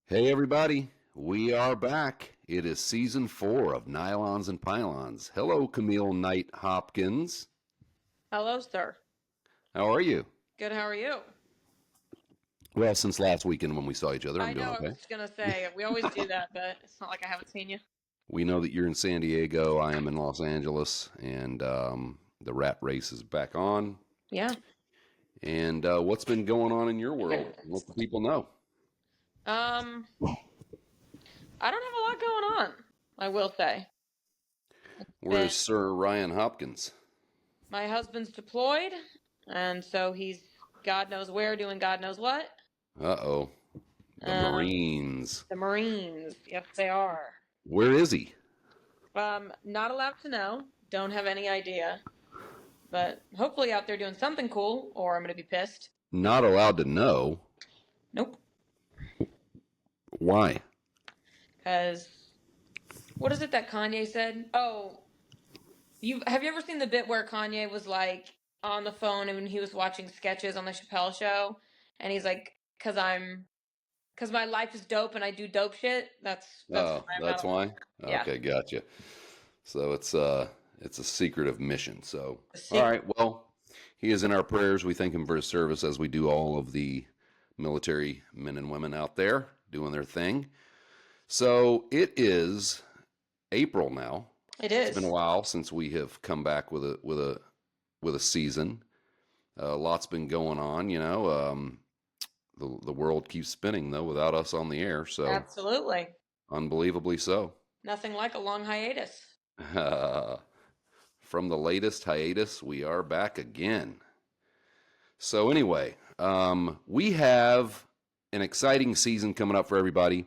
Hey everybody, we are back. It is season 4 of Nylons and Pylons. Hello, Camille Knight Hopkins. Hello, sir. How are you? Good, how are you? Well, since last weekend when we saw each other, I'm I doing know, I was okay. just gonna say, we always do that, but it's not like I haven't seen you. We know that you're in San Diego. I am in Los Angeles, and the rat race is back on. Yeah. And what's been going on in your world? Let the people know. Um, I don't have a lot going on, I will say. Where Been, is Sir Ryan Hopkins? my husband's deployed, and so he's God knows where doing God knows what. Uh-oh, the Um, Marines. the Marines, yes, they are. Where is he? Not allowed to know, don't have any idea, but hopefully out there doing something cool, or I'm gonna be pissed. Not allowed to know. Nope, Why? because what is it that Kanye said? Oh, have you ever seen the bit where Kanye was like on the phone and he was watching sketches on the Chappelle show and he's like, cause my life is dope and I do dope shit. That's Oh, why I'm not that's allowed. why? Yeah. Okay, gotcha. So it's a secretive mission. So The all secret. right, well, he is in our prayers. We thank him for his service as we do all of the military men and women out there doing their thing. So it is April now. It It's been a is. while since we have come back with a season. Lots been going on, you know. The world keeps spinning though without us on the air, so Absolutely. unbelievably so. Nothing like a long hiatus. From the latest hiatus, we are back again. So, anyway, we have an exciting season coming up for everybody.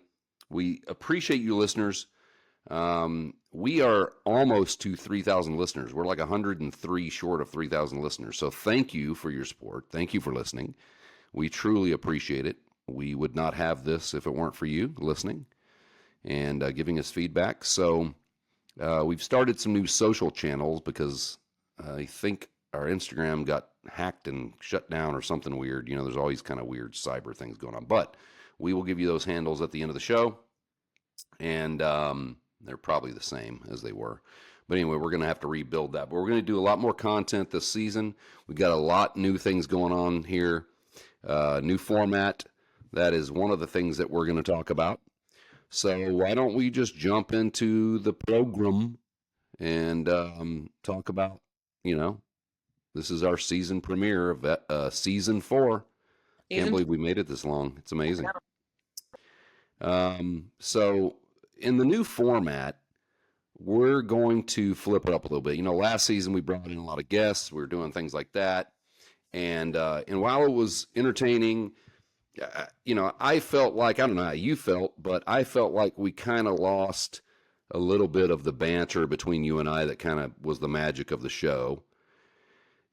We appreciate you listeners. We are almost to 3,000 listeners. We're like 103 short of 3,000 listeners. So, thank you for your support. Thank you for listening. We truly appreciate it. We would not have this if it weren't for you listening and giving us feedback. So, we've started some new social channels because I think our Instagram got hacked and shut down or something weird. You know, there's always kind of weird cyber things going on. But we will give you those handles at the end of the show, and they're probably the same as they were. But anyway, we're going to have to rebuild that. But we're going to do a lot more content this season. We've got a lot new things going on here, new format. That is one of the things that we're going to talk about. So why don't we just jump into the program and talk about, you know, this is our season premiere of season 4. Can't Season believe we made it this long. It's amazing. two. So in the new format, we're going to flip it up a little bit. You know, last season we brought in a lot of guests. We were doing things like that. And while it was entertaining, you know, I felt like, I don't know how you felt, but I felt like we kind of lost a little bit of the banter between you and I that kind of was the magic of the show.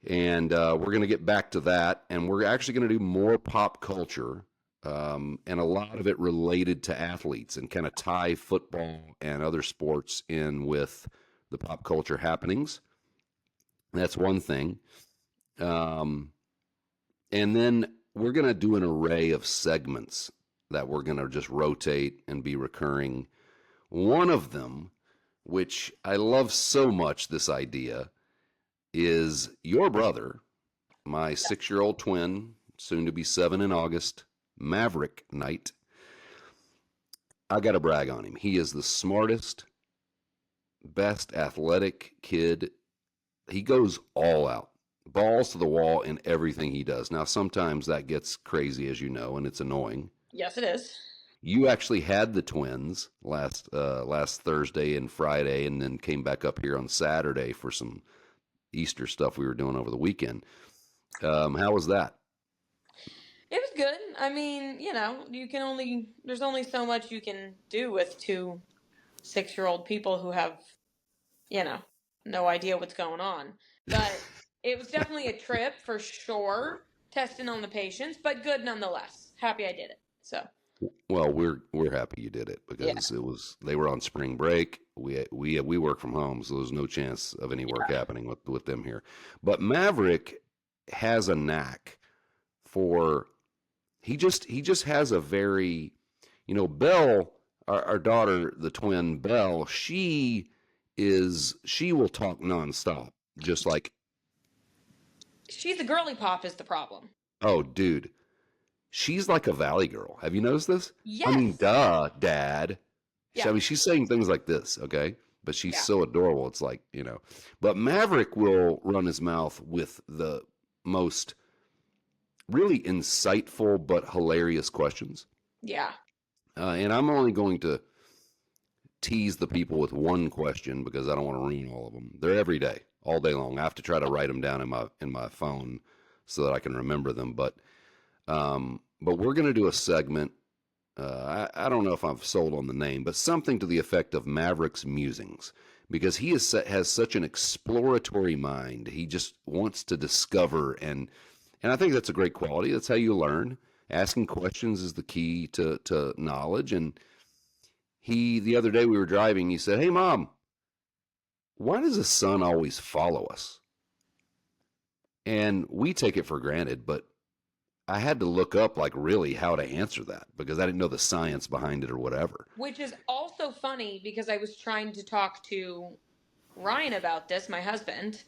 And we're going to get back to that. And we're actually going to do more pop culture and a lot of it related to athletes and kind of tie football and other sports in with the pop culture happenings. That's one thing. Um, and then we're going to do an array of segments that we're going to just rotate and be recurring. One of them, which I love so much, this idea, is your brother, my 6-year-old twin, soon to be 7 in August, Maverick Knight. I got to brag on him. He is the smartest, best athletic kid. He goes all out, balls to the wall in everything he does. Now, sometimes that gets crazy, as you know, and it's annoying. Yes, it is. You actually had the twins last Thursday and Friday, and then came back up here on Saturday for some Easter stuff we were doing over the weekend. How was that? It was good. I mean, there's only so much you can do with two 6-year-old people who have, you know, no idea what's going on. But it was definitely a trip for sure, testing on the patients, but good nonetheless. Happy I did it. So, Well, we're happy you did it yeah. because they were on spring break. We work from home, so there's no chance of any work Yeah. happening with them here. But Maverick has a knack for he just has a very Belle, our daughter, the twin Belle, she will talk nonstop, just like, She's a girly pop is the problem. oh, dude, she's like a Valley girl. Have you noticed this? I mean, Yes. duh, Dad. Yeah. I mean, she's saying things like this, okay? But she's Yeah. so adorable. It's like, But Maverick will run his mouth with the most really insightful but hilarious questions. Yeah. And I'm only going to tease the people with one question because I don't want to ruin all of them. They're every day, all day long. I have to try to write them down in my phone so that I can remember them. But we're going to do a segment. I don't know if I've sold on the name, but something to the effect of Maverick's musings, because he has such an exploratory mind. He just wants to discover, and I think that's a great quality. That's how you learn. Asking questions is the key to knowledge. And the other day we were driving, he said, "Hey, Mom, why does the sun always follow us?" And we take it for granted, but I had to look up like really how to answer that because I didn't know the science behind it or whatever. Which is also funny because I was trying to talk to Ryan about this, my husband.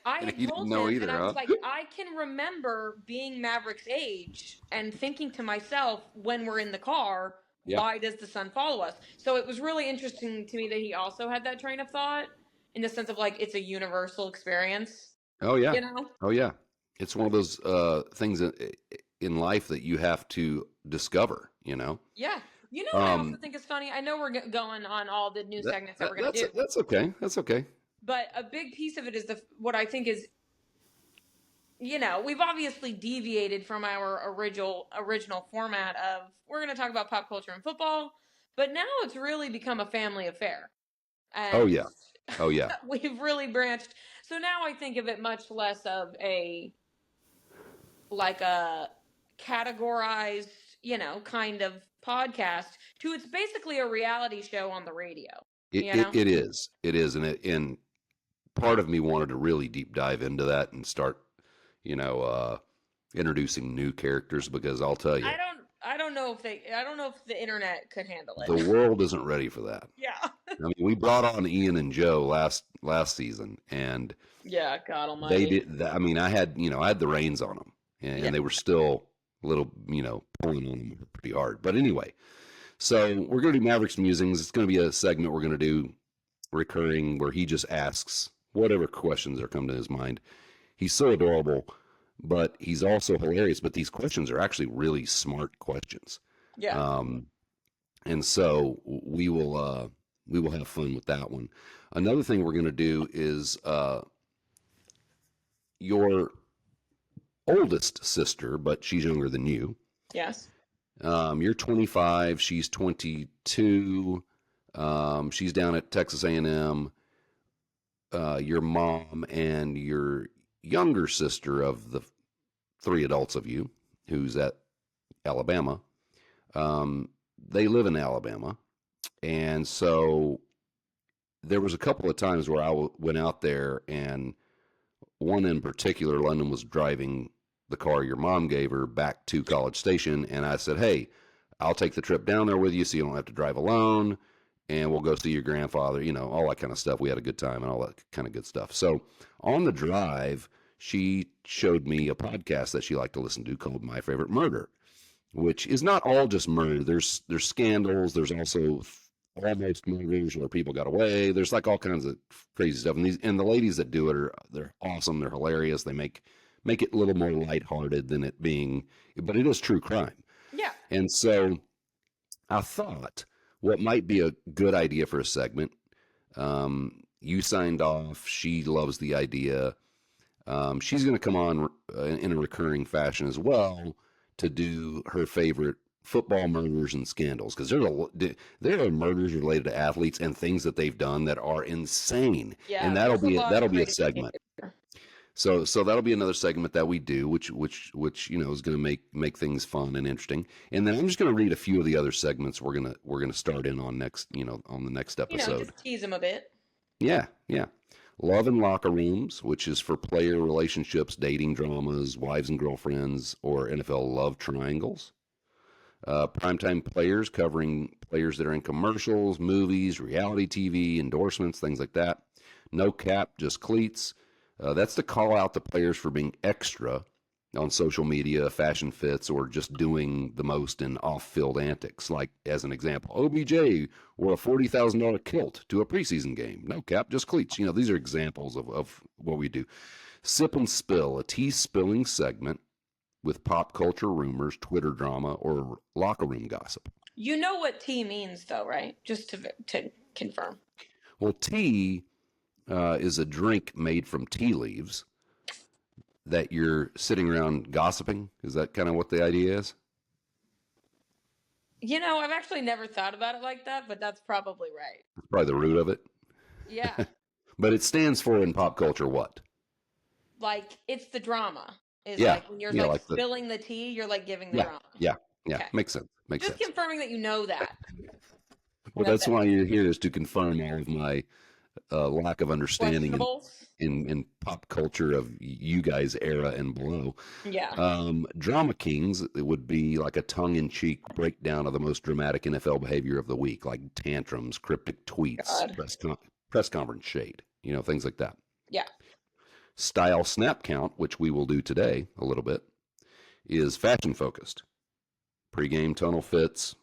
I And had he didn't told know him, either, and I huh? was like, I can remember being Maverick's age and thinking to myself when we're in the car, Yeah. why does the sun follow us? So it was really interesting to me that he also had that train of thought in the sense of like it's a universal experience, Oh yeah. you know? Oh yeah. It's one of those things in life that you have to discover. Yeah. You know what I also Um, think is funny? I know we're going on all the new that, segments that that we're going to do, that's okay. That's okay. but a big piece of it is what I think is, we've obviously deviated from our original format of we're going to talk about pop culture and football, but now it's really become a family affair. Oh And yeah. Oh yeah. we've really branched. So now I think of it much less of a categorized, kind of podcast to it's basically a reality show on the radio, It, you it, know? it is. It is, and part of me wanted to really deep dive into that and start, you know, uh, introducing new characters because I'll tell you, I don't know if the internet could handle the it. world isn't ready for that. Yeah. I mean, we brought on Ian and Joe last season, and Yeah, God they almighty. did. I mean, I had the reins on them, Yeah. and they were still a little, pulling on them pretty hard. But anyway, so we're going to do Mavericks Musings. It's going to be a segment we're going to do recurring where he just asks whatever questions are come to his mind. He's so adorable, but he's also hilarious. But these questions are actually really smart questions. Yeah. Um, and so we will have fun with that one. Another thing we're going to do is your oldest sister, but she's younger than you. Yes. You're 25, she's 22. She's down at Texas A&M. Your mom and your younger sister of the three adults of you, who's at Alabama, um, they live in Alabama, and so there was a couple of times where went out there, and one in particular, London was driving the car your mom gave her back to College Station, and I said, "Hey, I'll take the trip down there with you, so you don't have to drive alone, and we'll go see your grandfather." All that kind of stuff. We had a good time and all that kind of good stuff. So on the drive, she showed me a podcast that she liked to listen to called My Favorite Murder, which is not all just murder. There's scandals. There's also almost murders where people got away. There's like all kinds of crazy stuff. And the ladies that do it they're awesome. They're hilarious. They make it a little more lighthearted than it being, but it is true crime. Yeah. And so I thought what might be a good idea for a segment. You signed off. She loves the idea. She's going to come on in a recurring fashion as well to do her favorite football murders and scandals, because there are murders related to athletes and things that they've done that are insane, and Yeah. There's a lot that'll of be a crazy segment. behavior. So that'll be another segment that we do, which is going to make things fun and interesting. And then I'm just going to read a few of the other segments we're gonna start in on next on the next episode. Just tease them a bit. Yeah, yeah. Love and Locker Rooms, which is for player relationships, dating dramas, wives and girlfriends, or NFL love triangles. Primetime players covering players that are in commercials, movies, reality TV, endorsements, things like that. No cap, just cleats. That's to call out the players for being extra on social media, fashion fits, or just doing the most in off-field antics. Like, as an example, OBJ wore a $40,000 kilt to a preseason game. No cap, just cleats. These are examples of what we do. Sip and Spill, a tea spilling segment with pop culture rumors, Twitter drama, or locker room gossip. You know what tea means, though, right? Just to confirm. Well, tea is a drink made from tea leaves that you're sitting around gossiping. Is that kind of what the idea is? I've actually never thought about it like that, but that's probably right. That's probably the root of it. Yeah. But it stands for in pop culture what? Like, it's the drama. Yeah. Like when you're Yeah, like spilling the tea, you're like giving the yeah, drama. yeah, Okay. makes sense. Makes Just sense. confirming that you know that. Well, that's why you're here, is to confirm all of my lack of understanding Questionables. in pop culture of you guys' era and below. Yeah. Drama Kings, it would be like a tongue-in-cheek breakdown of the most dramatic NFL behavior of the week, like tantrums, cryptic tweets, press conference shade, things like that. Yeah. Style Snap Count, which we will do today a little bit, is fashion-focused. Pre-game tunnel fits,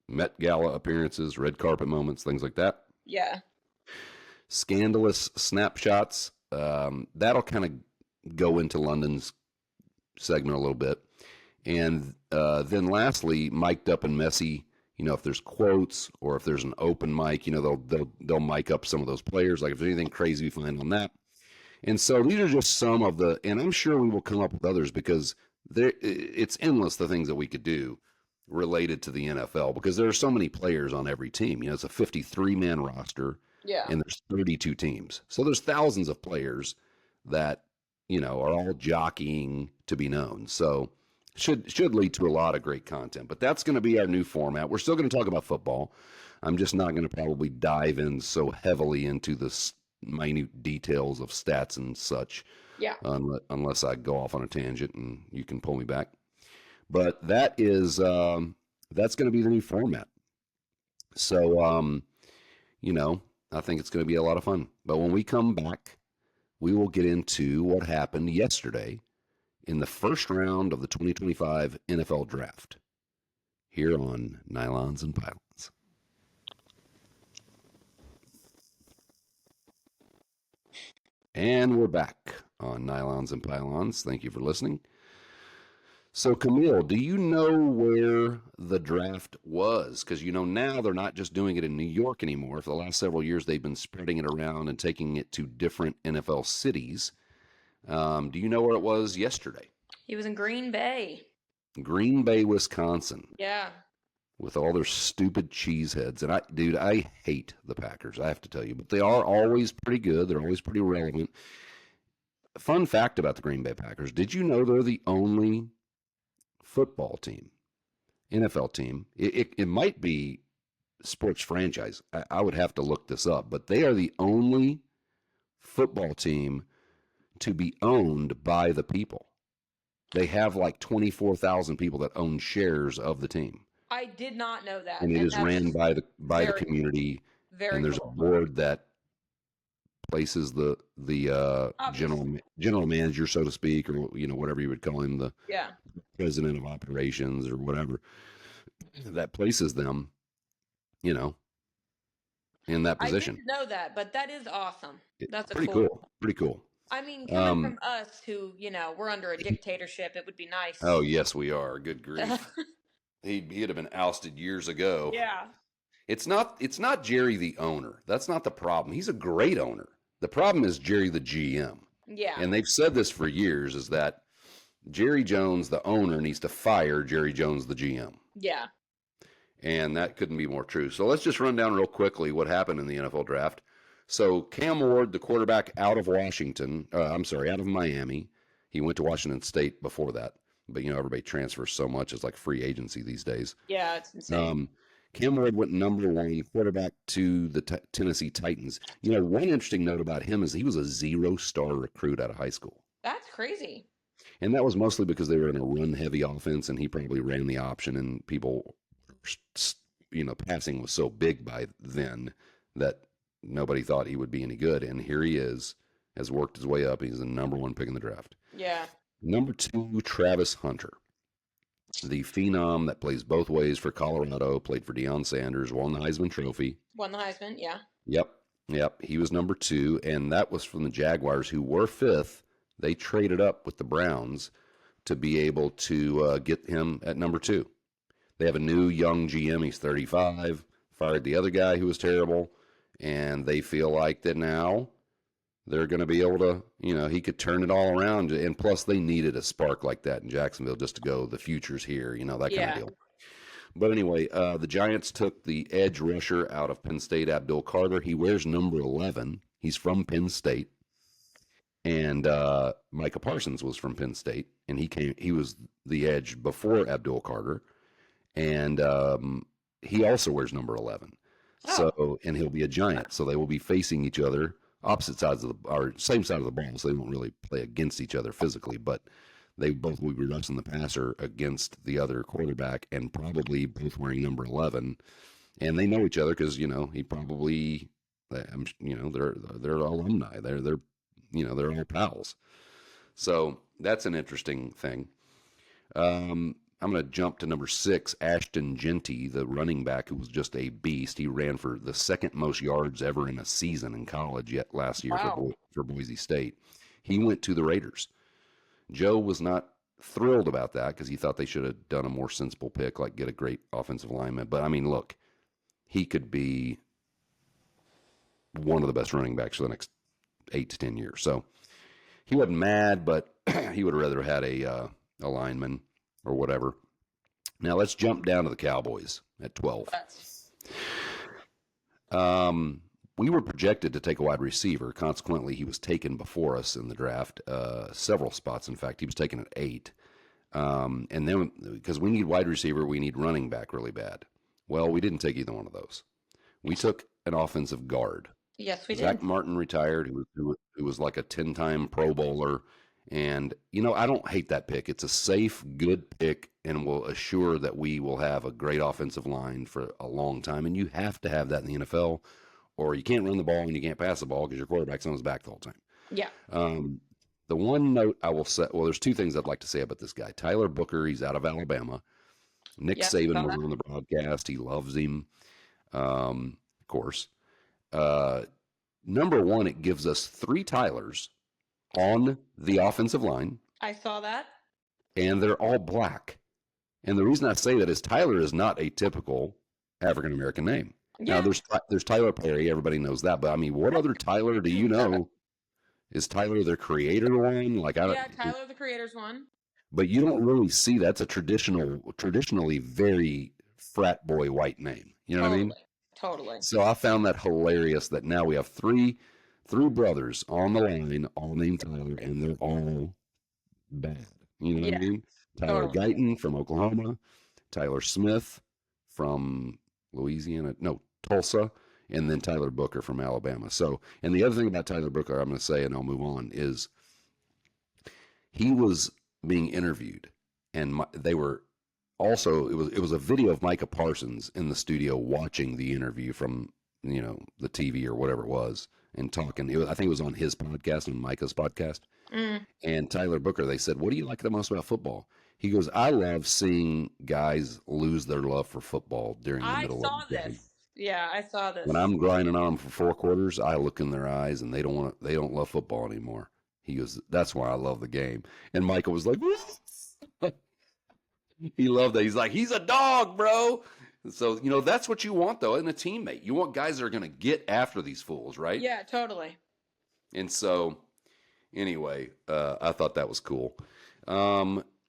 Met Gala appearances, red carpet moments, things like that. Yeah. Scandalous snapshots. That'll kind of go into London's segment a little bit. And then lastly, mic'd up and messy. If there's quotes or if there's an open mic, they'll mic up some of those players. Like if there's anything crazy we find on that. And so these are just some of the, and I'm sure we will come up with others because it's endless the things that we could do related to the NFL because there are so many players on every team. It's a 53-man roster. Yeah. And there's 32 teams. So there's thousands of players that, are all jockeying to be known. So should lead to a lot of great content. But that's going to be our new format. We're still going to talk about football. I'm just not going to probably dive in so heavily into the minute details of stats and such. Yeah. Unless I go off on a tangent and you can pull me back. But that is that's going to be the new format. So I think it's going to be a lot of fun. But when we come back, we will get into what happened yesterday in the first round of the 2025 NFL Draft here on Nylons and Pylons. And we're back on Nylons and Pylons. Thank you for listening. So, Camille, do you know where the draft was? Because, now they're not just doing it in New York anymore. For the last several years, they've been spreading it around and taking it to different NFL cities. Do you know where it was yesterday? He was in Green Bay. Green Bay, Wisconsin. Yeah. With all their stupid cheeseheads. And I hate the Packers, I have to tell you. But they are always pretty good. They're always pretty relevant. Fun fact about the Green Bay Packers. Did you know they're the only football team, NFL team? It might be sports franchise. I would have to look this up. But they are the only football team to be owned by the people. They have like 24,000 people that own shares of the team. I did not know that. And it is ran by the community. And there's a board that places the general manager, so to speak, or whatever you would call him, the president of operations or whatever, that places them, in that position. I didn't know that, but that is awesome. That's pretty cool. Pretty cool. I mean, coming from us who, we're under a dictatorship, it would be nice. Oh, yes, we are. Good grief. He'd have been ousted years ago. Yeah. It's not Jerry the owner. That's not the problem. He's a great owner. The problem is Jerry the GM. Yeah. And they've said this for years, is that Jerry Jones, the owner, needs to fire Jerry Jones, the GM. Yeah. And that couldn't be more true. So let's just run down real quickly what happened in the NFL draft. So Cam Ward, the quarterback out of out of Miami. He went to Washington State before that. But, everybody transfers so much. It's like free agency these days. Yeah, it's insane. Cam Ward went number 1, quarterback to the Tennessee Titans. One interesting note about him is he was a 0-star recruit out of high school. That's crazy. And that was mostly because they were in a run-heavy offense, and he probably ran the option, and people, passing was so big by then that nobody thought he would be any good. And here he is, has worked his way up. He's the number one pick in the draft. Yeah. Number 2, Travis Hunter, the phenom that plays both ways for Colorado, played for Deion Sanders, won the Heisman Trophy. Won the Heisman, yeah. Yep. He was number 2, and that was from the Jaguars, who were 5th. They traded up with the Browns to be able to get him at number 2. They have a new young GM. He's 35, fired the other guy who was terrible, and they feel like that now they're going to be able to, he could turn it all around. And plus, they needed a spark like that in Jacksonville just to go, the future's here, that kind of deal. But anyway, the Giants took the edge rusher out of Penn State, Abdul Carter. He wears number 11. He's from Penn State. And Micah Parsons was from Penn State, and he was the edge before Abdul Carter. And he also wears number 11. Oh. So, and he'll be a Giant. So they will be facing each other, opposite sides of or same side of the ball. So they won't really play against each other physically, but they both will be rushing the passer against the other quarterback, and probably both wearing number 11. And they know each other because, he probably, they're alumni. They're all pals. So that's an interesting thing. I'm going to jump to number 6, Ashton Genty, the running back who was just a beast. He ran for the second most yards ever in a season in college yet last year for Boise State. He went to the Raiders. Joe was not thrilled about that because he thought they should have done a more sensible pick, like get a great offensive lineman. But, I mean, look, he could be one of the best running backs for the next 8 to 10 years. So he wasn't mad, but he would have rather had a lineman or whatever. Now let's jump down to the Cowboys at 12. We were projected to take a wide receiver. Consequently, he was taken before us in the draft, several spots. In fact, he was taken at 8. And then because we need wide receiver, we need running back really bad. Well, we didn't take either one of those. We took an offensive guard. Yes, we did. Zach Martin retired, who was like a 10-time Pro Bowler. And, I don't hate that pick. It's a safe, good pick, and will assure that we will have a great offensive line for a long time. And you have to have that in the NFL, or you can't run the ball and you can't pass the ball because your quarterback's on his back the whole time. Yeah. The one note I will say, there's 2 things I'd like to say about this guy. Tyler Booker, he's out of Alabama. Nick Saban was on the broadcast. He loves him, of course. Number 1, it gives us 3 Tylers on the offensive line. I saw that. And they're all black. And the reason I say that is Tyler is not a typical African-American name. Yeah. Now, there's Tyler Perry. Everybody knows that. But, I mean, what other Tyler do you know? Is Tyler the Creator one? Tyler the Creator's one. But you don't really see that's a traditionally very frat boy white name. You know what I mean? Totally. So I found that hilarious that now we have three brothers on the line, all named Tyler, and they're all bad. You know what I mean? Tyler Guyton from Oklahoma, Tyler Smith from Tulsa, and then Tyler Booker from Alabama. So, and the other thing about Tyler Booker, I'm going to say, and I'll move on, is he was being interviewed, and they were also, it was a video of Micah Parsons in the studio watching the interview from, the TV or whatever it was, and talking. I think it was on his podcast, on Micah's podcast. And Tyler Booker, they said, "What do you like the most about football?" He goes, "I love seeing guys lose their love for football during the middle of the game. Yeah, I saw this. When I'm grinding on them for 4 quarters, I look in their eyes and they don't love football anymore." He goes, "That's why I love the game." And Micah was like, he loved that. He's like, "He's a dog, bro." So, that's what you want, though, in a teammate. You want guys that are going to get after these fools, right? Yeah, totally. And so, anyway, I thought that was cool.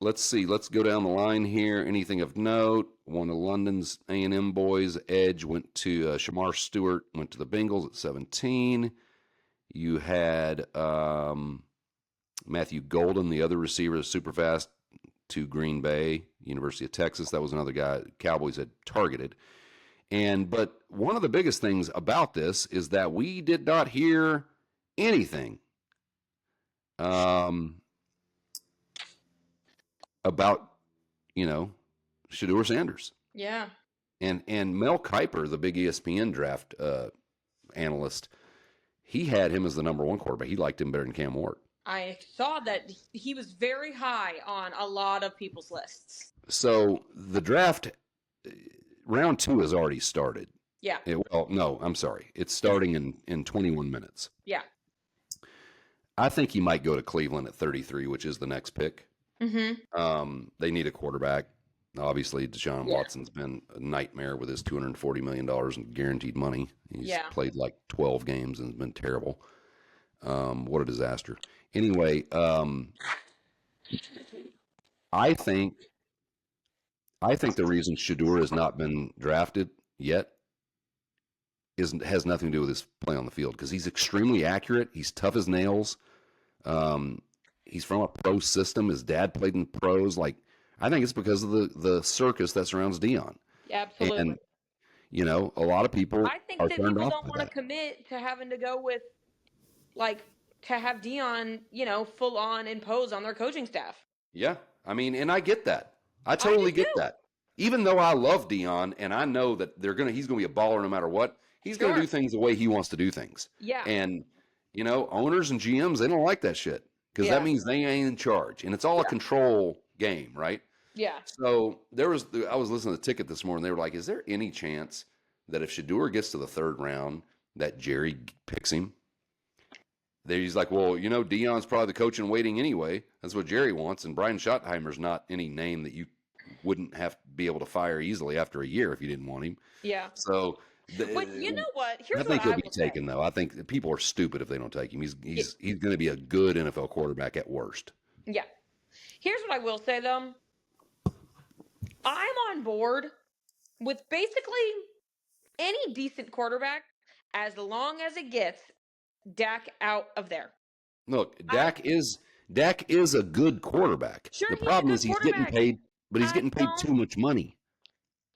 Let's see. Let's go down the line here. Anything of note? One of London's A&M boys, Edge, went to Shamar Stewart, went to the Bengals at 17. You had Matthew Golden, the other receiver, super fast, to Green Bay, University of Texas. That was another guy Cowboys had targeted. But one of the biggest things about this is that we did not hear anything about, you know, Shedeur Sanders. Yeah. And Mel Kiper, the big ESPN draft analyst, he had him as the number one quarterback. He liked him better than Cam Ward. I saw that he was very high on a lot of people's lists. So the draft, round 2 has already started. Yeah. Well, no, I'm sorry. It's starting in 21 minutes. Yeah. I think he might go to Cleveland at 33, which is the next pick. Mm-hmm. They need a quarterback. Obviously, Deshaun Watson's been a nightmare with his $240 million in guaranteed money. He's played like 12 games and been terrible. What a disaster. Anyway, I think the reason Shedeur has not been drafted yet has nothing to do with his play on the field, because he's extremely accurate. He's tough as nails. He's from a pro system. His dad played in pros. Like, I think it's because of the circus that surrounds Deion. Yeah, absolutely. And, you know, a lot of people I think are that turned people off don't by want to that. commit to having to go with, like, to have Deion, you know, full on impose on their coaching staff. Yeah, I mean, and I get that. I totally get that. Even though I love Deion and I know that he's gonna be a baller no matter what. He's gonna do things the way he wants to do things. Yeah. And you know, owners and GMs, they don't like that shit, because that means they ain't in charge, and it's all a control game, right? Yeah. So I was listening to the Ticket this morning. They were like, "Is there any chance that if Shedeur gets to the 3rd round, that Jerry picks him?" He's like, "Well, you know, Deion's probably the coach in waiting anyway. That's what Jerry wants, and Brian Schottenheimer's not any name that you wouldn't have to be able to fire easily after a year if you didn't want him." Yeah. So, but you know what? I think he'll be taken, though. I think people are stupid if they don't take him. He's going to be a good NFL quarterback at worst. Yeah. Here's what I will say, though. I'm on board with basically any decent quarterback as long as it gets Dak out of there. Look, Dak is a good quarterback. Sure, the problem is he's getting paid, but he's getting paid too much money.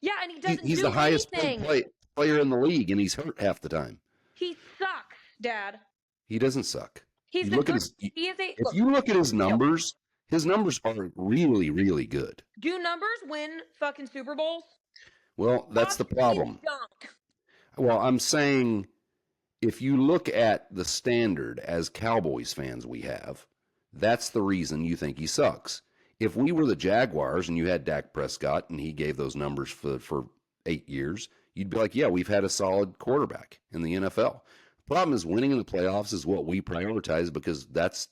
Yeah, and he doesn't he's do the highest anything. paid player in the league, and he's hurt half the time. He sucks, Dad. He doesn't suck. If you look at his numbers, his numbers are really, really good. Do numbers win fucking Super Bowls? Well, that's the problem. Well, I'm saying, if you look at the standard as Cowboys fans we have, that's the reason you think he sucks. If we were the Jaguars and you had Dak Prescott and he gave those numbers for 8 years, you'd be like, yeah, we've had a solid quarterback in the NFL. The problem is, winning in the playoffs is what we prioritize, because that's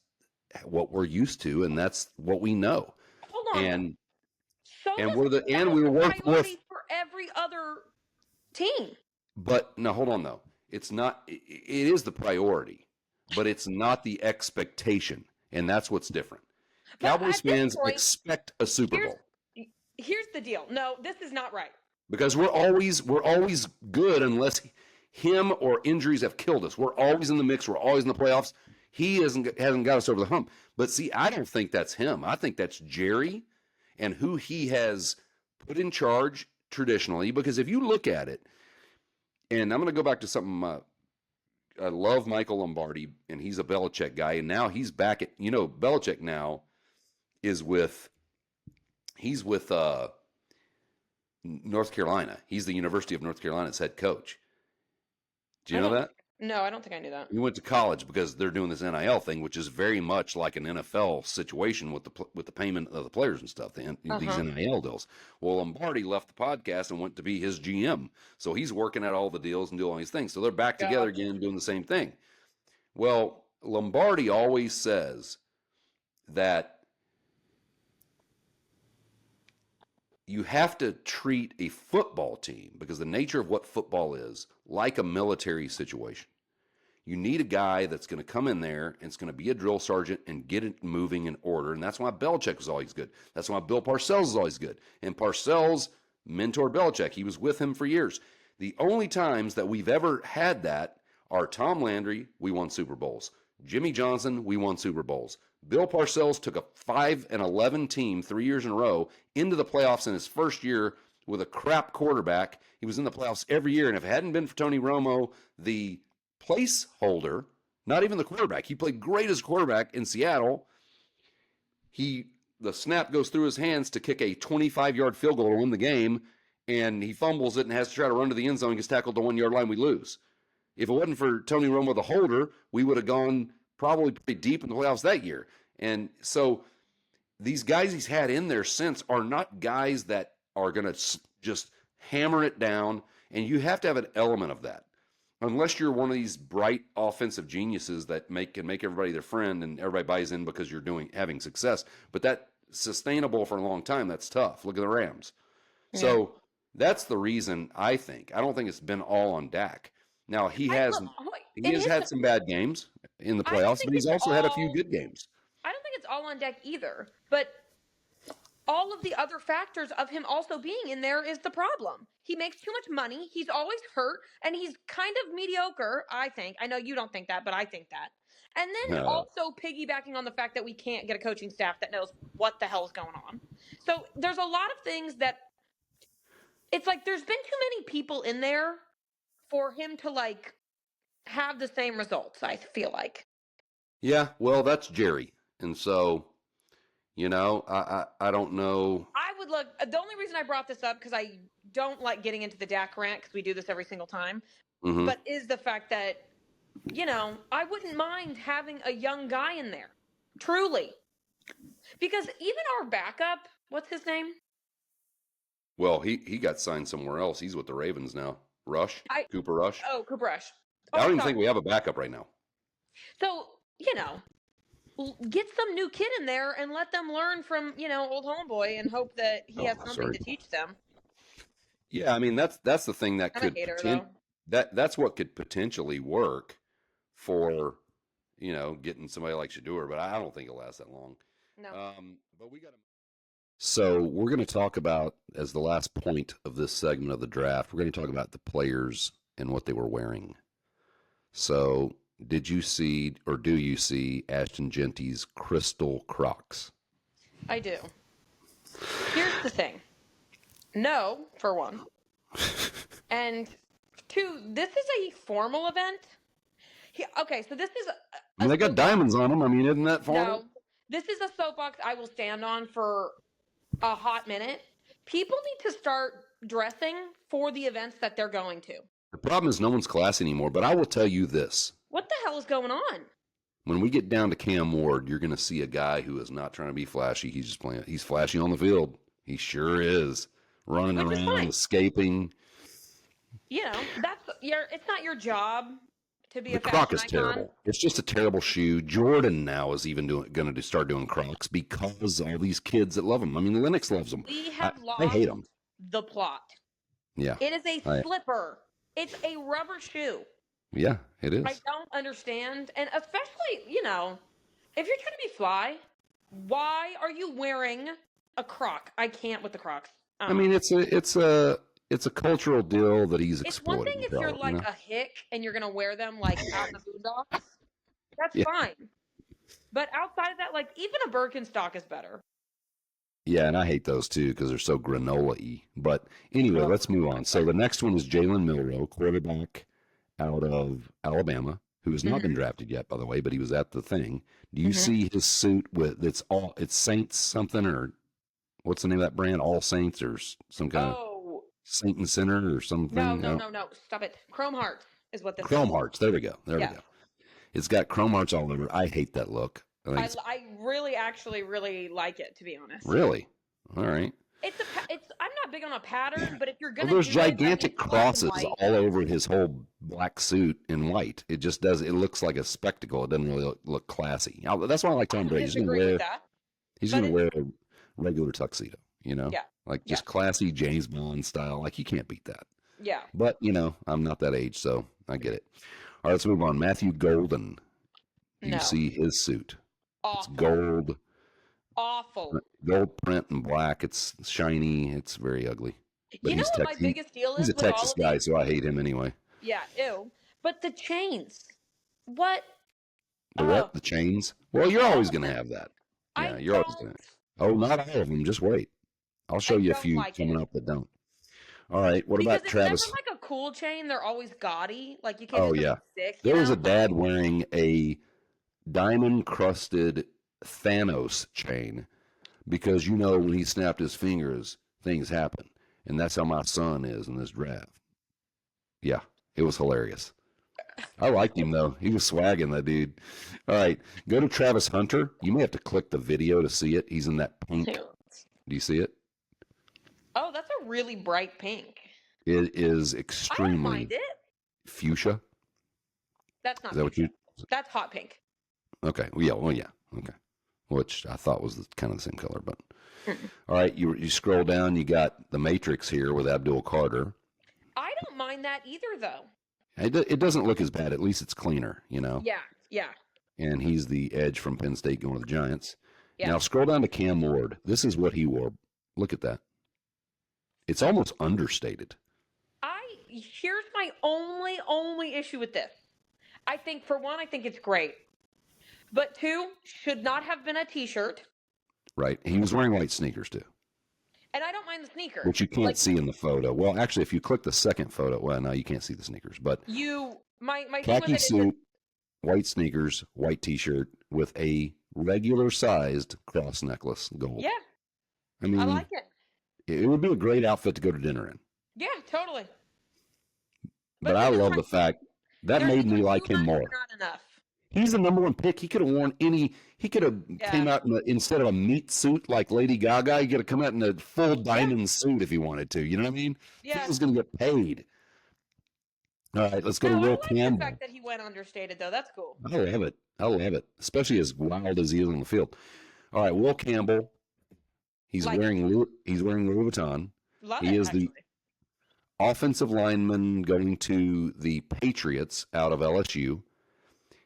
what we're used to and that's what we know. Hold on. And we were worth for every other team. But no, hold on though. It's not. It is the priority, but it's not the expectation, and that's what's different. Cowboys fans expect a Super Bowl. Here's the deal. No, this is not right. Because we're always good unless him or injuries have killed us. We're always in the mix. We're always in the playoffs. He hasn't got us over the hump. But see, I don't think that's him. I think that's Jerry and who he has put in charge traditionally. Because if you look at it, and I'm going to go back to something. I love Michael Lombardi, and he's a Belichick guy, and now he's back at, Belichick now is with North Carolina. He's the University of North Carolina's head coach. Do you know that? No, I don't think I knew that. He went to college because they're doing this NIL thing, which is very much like an NFL situation with the payment of the players and stuff. These NIL deals. Well, Lombardi left the podcast and went to be his GM, so he's working at all the deals and doing all these things. So they're back together again, doing the same thing. Well, Lombardi always says that you have to treat a football team, because the nature of what football is, like a military situation. You need a guy that's going to come in there and it's going to be a drill sergeant and get it moving in order. And that's why Belichick was always good. That's why Bill Parcells is always good. And Parcells mentored Belichick. He was with him for years. The only times that we've ever had that are Tom Landry, we won Super Bowls. Jimmy Johnson, we won Super Bowls. Bill Parcells took a 5-11 team 3 years in a row into the playoffs in his first year with a crap quarterback. He was in the playoffs every year. And if it hadn't been for Tony Romo, the placeholder, not even the quarterback, he played great as a quarterback in Seattle. He the snap goes through his hands to kick a 25-yard field goal to win the game, and he fumbles it and has to try to run to the end zone and gets tackled to the 1-yard line, we lose. If it wasn't for Tony Romo, the holder, we would have gone probably pretty deep in the playoffs that year. And so these guys he's had in there since are not guys that are going to just hammer it down, and you have to have an element of that. Unless you're one of these bright offensive geniuses that can make everybody their friend and everybody buys in because you're having success. But that sustainable for a long time, that's tough. Look at the Rams. Yeah. So that's the reason I think. I don't think it's been all on Dak. Now he has had some bad games in the playoffs, but he's also had a few good games. I don't think it's all on Dak either, but all of the other factors of him also being in there is the problem. He makes too much money. He's always hurt, and he's kind of mediocre, I think. I know you don't think that, but I think that. And then also piggybacking on the fact that we can't get a coaching staff that knows what the hell is going on. So there's a lot of things that it's like there's been too many people in there for him to like have the same results, I feel like. Yeah, well, that's Jerry. And so, you know, I don't know. I would look. The only reason I brought this up, because I don't like getting into the Dak rant, because we do this every single time, but is the fact that, you know, I wouldn't mind having a young guy in there. Truly. Because even our backup, what's his name? Well, he got signed somewhere else. He's with the Ravens now. Cooper Rush. Oh, Cooper Rush. I don't even think we have a backup right now. So, you know, get some new kid in there and let them learn from, you know, old homeboy and hope that he has something to teach them. Yeah, I mean that's the thing that could that's what could potentially work for, you know, getting somebody like Shador, but I don't think it'll last that long. No. But we got to. So we're going to talk about, as the last point of this segment of the draft, we're going to talk about the players and what they were wearing. So did you see, or do you see, Ashton Genty's crystal Crocs? I do. Here's the thing. No, for one. And two, this is a formal event. Okay, so this is they got diamonds on them. I mean, isn't that formal? No, this is a soapbox I will stand on for a hot minute. People need to start dressing for the events that they're going to. The problem is no one's classy anymore, but I will tell you this. What the hell is going on? When we get down to Cam Ward, you're going to see a guy who is not trying to be flashy. He's just playing. He's flashy on the field. He sure is. Running around, escaping. You know, it's not your job to be a fashion icon. The Croc is terrible. It's just a terrible shoe. Jordan now is even going to start doing Crocs because all these kids that love them. I mean, Lennox loves them. We have lost I hate them. The plot. Yeah. It is a slipper. It's a rubber shoe. Yeah, it is. I don't understand. And especially, you know, if you're trying to be fly, why are you wearing a Croc? I can't with the Crocs. I mean, it's a cultural deal that he's exploiting. It's one thing if you're like a hick and you're gonna wear them like out in the boondocks. That's fine. But outside of that, like even a Birkenstock is better. Yeah, and I hate those too because they're so granola-y. But anyway, let's move on. So the next one is Jalen Milroe, quarterback out of Alabama, who has not been drafted yet, by the way, but he was at the thing. Do you see his suit with it's Saints something, or what's the name of that brand? All Saints or some kind of Saint and Sinner or something? No. Stop it. Chrome Hearts is what this is. Chrome Hearts. There we go. We go. It's got Chrome Hearts all over. I hate that look. I really actually really like it, to be honest. Really? All right. I'm not big on a pattern, but if you're gonna there's gigantic crosses all over his whole black suit in white. It just does. It looks like a spectacle. It doesn't really look classy. That's why I like Tom Brady. He's gonna wear a regular tuxedo. You know, just classy James Bond style. Like you can't beat that. Yeah. But you know, I'm not that age, so I get it. All right, let's move on. Matthew Golden. You see his suit. Awful. It's gold. Awful. Gold print and black. It's shiny. It's very ugly. But you know what my biggest deal is? He's a Texas guy, so I hate him anyway. Yeah, ew. But the chains. What? The what? The chains? Well, you're always going to have that. Yeah, you're always going to. Oh, not all of them. Just wait. I'll show you a few coming up that don't. All right. What about Travis? Because it's never like a cool chain. They're always gaudy. Like you can't. Oh yeah. There was a dad wearing a diamond-crusted Thanos chain, because when he snapped his fingers, things happen. And that's how my son is in this draft. Yeah, it was hilarious. I liked him, though. He was swagging, that dude. All right, go to Travis Hunter. You may have to click the video to see it. He's in that pink. Do you see it? Oh, that's a really bright pink. It is I don't extremely mind it. fuchsia. That's not Is that what fuchsia. That's hot pink. Okay. Well, yeah. Okay. Which I thought was kind of the same color, but all right. You scroll down. You got the Matrix here with Abdul Carter. I don't mind that either, though. It doesn't look as bad. At least it's cleaner, Yeah. And he's the edge from Penn State going to the Giants. Yeah. Now scroll down to Cam Ward. This is what he wore. Look at that. It's almost understated. Here's my only issue with this. I think, for one, I think it's great. But two, should not have been a t-shirt. Right. He was wearing white sneakers, too. And I don't mind the sneakers. Which you can't see in the photo. Well, actually, if you click the second photo, well, no, you can't see the sneakers. But my khaki suit, white sneakers, white t-shirt with a regular-sized cross necklace, gold. Yeah. I mean, I like it. It would be a great outfit to go to dinner in. Yeah, totally. But I love the fact that made me like him more. Not enough. He's the number one pick. He could have worn he could have came out instead of a meat suit like Lady Gaga, he could have come out in a full diamond suit if he wanted to. You know what I mean? Yeah. He was going to get paid. All right, let's go to Will Campbell. The fact that he went understated, though, that's cool. I love it, especially as wild as he is on the field. All right, Will Campbell. He's wearing Louis Vuitton. He is the offensive lineman going to the Patriots out of LSU.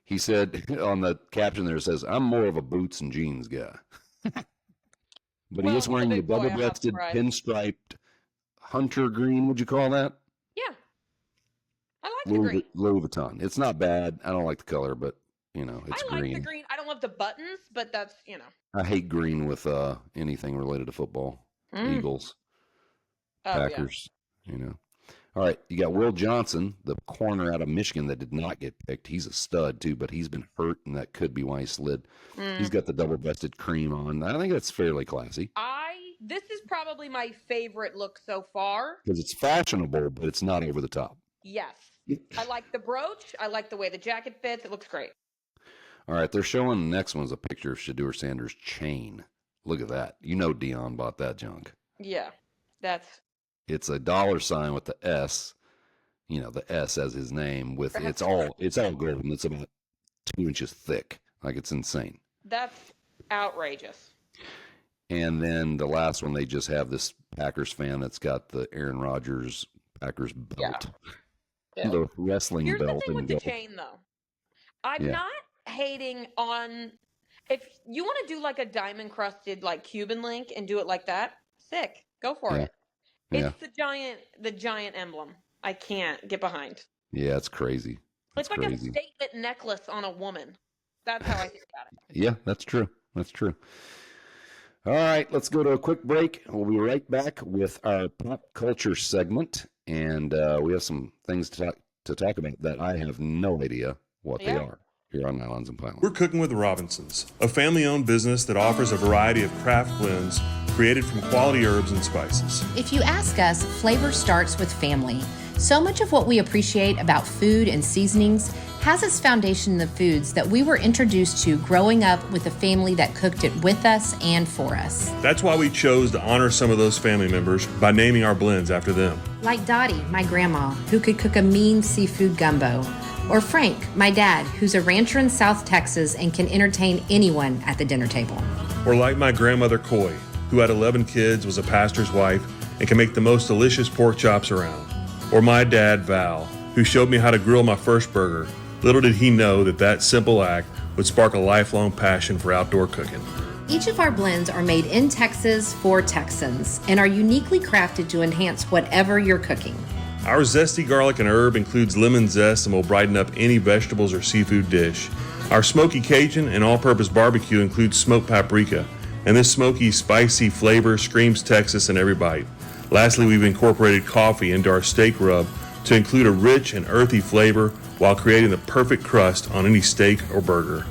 He said on the caption there, it says, "I'm more of a boots and jeans guy." But he is wearing the double-breasted pinstriped hunter green. Would you call that? Yeah. I like the green. Louis Vuitton. It's not bad. I don't like the color, but, it's green. I like the green. I don't love the buttons, but that's, I hate green with anything related to football. Eagles, Packers, All right, you got Will Johnson, the corner out of Michigan that did not get picked. He's a stud, too, but he's been hurt, and that could be why he slid. He's got the double-breasted cream on. I think that's fairly classy. This is probably my favorite look so far. Because it's fashionable, but it's not over the top. Yes. I like the brooch. I like the way the jacket fits. It looks great. All right, they're showing the next one's a picture of Shedeur Sanders' chain. Look at that. Dion bought that junk. Yeah, it's a $ with the S, the S as his name with it's all golden. It's about 2 inches thick. Like, it's insane. That's outrageous. And then the last one, they just have this Packers fan that's got the Aaron Rodgers Packers belt. Yeah. The wrestling Here's belt. The thing with the chain, though. I'm not hating on, if you want to do like a diamond crusted like Cuban link and do it like that, sick. Go for it. It's the giant emblem. I can't get behind. Yeah, it's crazy. It's like a statement necklace on a woman. That's how I think about it. Yeah, that's true. All right, let's go to a quick break. We'll be right back with our pop culture segment, and we have some things to talk about that I have no idea what they are here on Nylons and Pylons. We're cooking with Robinsons, a family-owned business that offers a variety of craft blends created from quality herbs and spices. If you ask us, flavor starts with family. So much of what we appreciate about food and seasonings has its foundation in the foods that we were introduced to growing up with a family that cooked it with us and for us. That's why we chose to honor some of those family members by naming our blends after them. Like Dottie, my grandma, who could cook a mean seafood gumbo. Or Frank, my dad, who's a rancher in South Texas and can entertain anyone at the dinner table. Or like my grandmother Coy, who had 11 kids, was a pastor's wife, and can make the most delicious pork chops around. Or my dad, Val, who showed me how to grill my first burger. Little did he know that simple act would spark a lifelong passion for outdoor cooking. Each of our blends are made in Texas for Texans and are uniquely crafted to enhance whatever you're cooking. Our zesty garlic and herb includes lemon zest and will brighten up any vegetables or seafood dish. Our smoky Cajun and all-purpose barbecue includes smoked paprika, and this smoky, spicy flavor screams Texas in every bite. Lastly, we've incorporated coffee into our steak rub to include a rich and earthy flavor while creating the perfect crust on any steak or burger.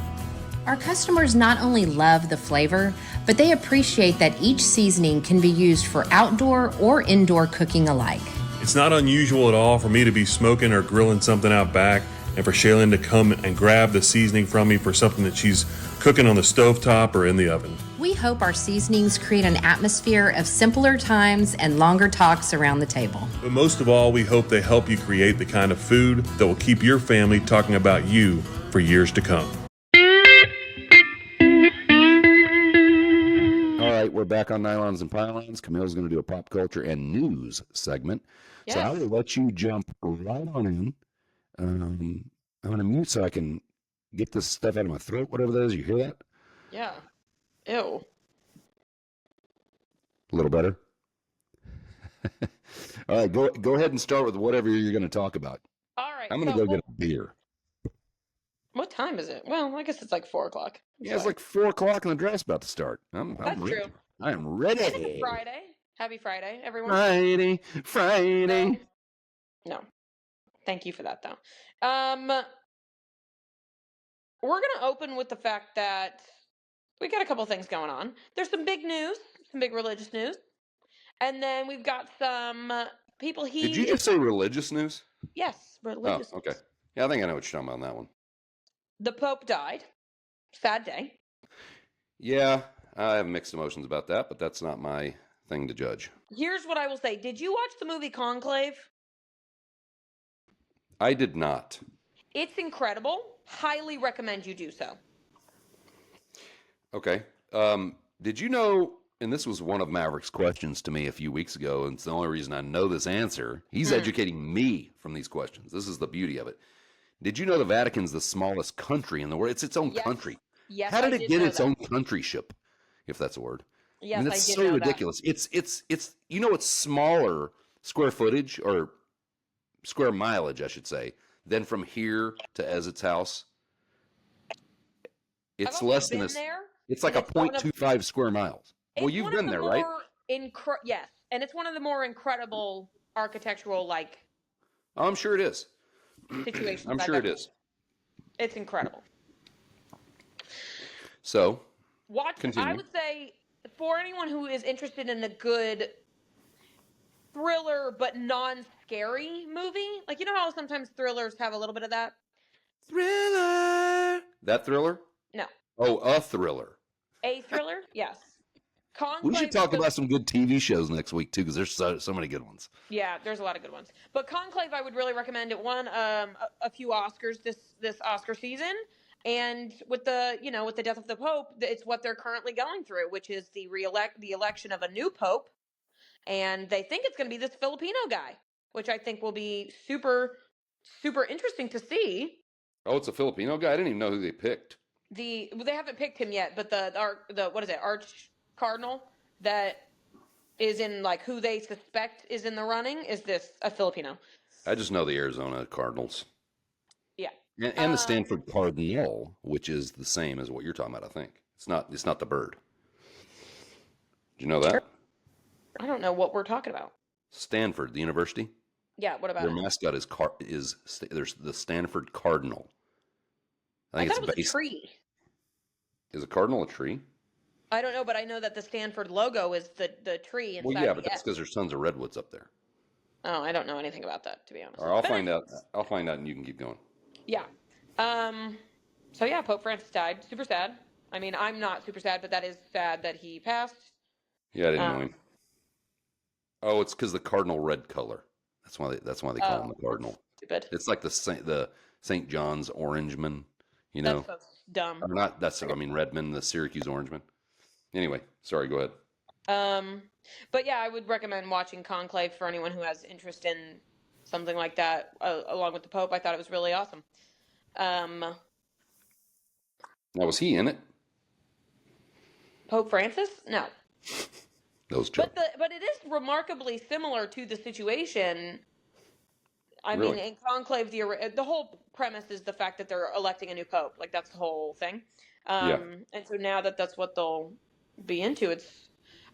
Our customers not only love the flavor, but they appreciate that each seasoning can be used for outdoor or indoor cooking alike. It's not unusual at all for me to be smoking or grilling something out back and for Shaylin to come and grab the seasoning from me for something that she's cooking on the stovetop or in the oven. We hope our seasonings create an atmosphere of simpler times and longer talks around the table. But most of all, we hope they help you create the kind of food that will keep your family talking about you for years to come. All right, we're back on Nylons and Pylons. Camille's going to do a pop culture and news segment. Yes. So I will let you jump right on in. I'm going to mute so I can get this stuff out of my throat, whatever that is. You hear that? Yeah. Ew. A little better? All right, go ahead and start with whatever you're going to talk about. All right. I'm going to go get a beer. What time is it? Well, I guess it's like 4 o'clock. Yeah, it's like 4 o'clock and the draft's about to start. I'm That's ready. true. I am ready. And it's Friday. Happy Friday, everyone. Friday. No. Thank you for that, though. We're going to open with the fact that we got a couple things going on. There's some big news, some big religious news. And then we've got some people Did you just say religious news? Yes, religious Oh, okay. news. Yeah, I think I know what you're talking about on that one. The Pope died. Sad day. Yeah, I have mixed emotions about that, but that's not my thing to judge. Here's what I will say. Did you watch the movie Conclave? I did not. It's incredible. Highly recommend you do so. Okay. Did you know, and this was one of Maverick's questions to me a few weeks ago, and it's the only reason I know this answer. He's educating me from these questions. This is the beauty of it. Did you know the Vatican's the smallest country in the world? It's its own country. Yes, How did I it did get know its that. own countryship, if that's a word? Yes, I mean, I it's did so know ridiculous. It's it's smaller square footage or square mileage, I should say, than from here to Ezzet's house. It's I've only less than been a. there. It's like and a it's one of- 0.25 square miles. Well, It's you've one of been the there, right? more yes, and it's one of the more incredible architectural Oh, I'm sure it is. situations. I'm I've sure it ever is. seen. It's incredible. So, I continue. would say for anyone who is interested in a good thriller but non-scary movie, like you know how sometimes thrillers have a little bit of that. Thriller. That thriller? No, Oh, a thriller. a thriller. Yes. We should Conclave talk was- about some good TV shows next week too, because there's so many good ones. Yeah, there's a lot of good ones. But Conclave, I would really recommend it. Won a few Oscars this Oscar season, and with the death of the Pope, it's what they're currently going through, which is the election of a new Pope, and they think it's going to be this Filipino guy, which I think will be super super interesting to see. Oh, it's a Filipino guy. I didn't even know who they picked. They haven't picked him yet, but the what is it, Arch Cardinal that is in who they suspect is in the running is a Filipino. I just know the Arizona Cardinals. Yeah. And the Stanford Cardinal, which is the same as what you're talking about, I think. It's not the bird. Do you know that? I don't know what we're talking about. Stanford, the university. Yeah, what about Their it? mascot is there's the Stanford Cardinal. I think thought it's it was based. a tree. Is a cardinal a tree? I don't know, but I know that the Stanford logo is the tree inside Well, yeah, the but that's S. because there's tons of redwoods up there. Oh, I don't know anything about that, to be honest. All right, I'll But find out. I'll find out, and you can keep going. Yeah. So yeah, Pope Francis died. Super sad. I mean, I'm not super sad, but that is sad that he passed. Yeah, I didn't know him. Oh, it's because the cardinal red color. That's why they call him the cardinal. Stupid. It's like the St. John's Orangeman, you know. That's so dumb. Or not. Redmond, the Syracuse Orangeman. Anyway, sorry. Go ahead. But yeah, I would recommend watching Conclave for anyone who has interest in something like that, along with the Pope. I thought it was really awesome. Now, was he in it? Pope Francis? No. Those jokes. But it is remarkably similar to the situation. I mean, Really? in Conclave, the whole premise is the fact that they're electing a new pope. That's the whole thing. Yeah. And so now that's what they'll be into.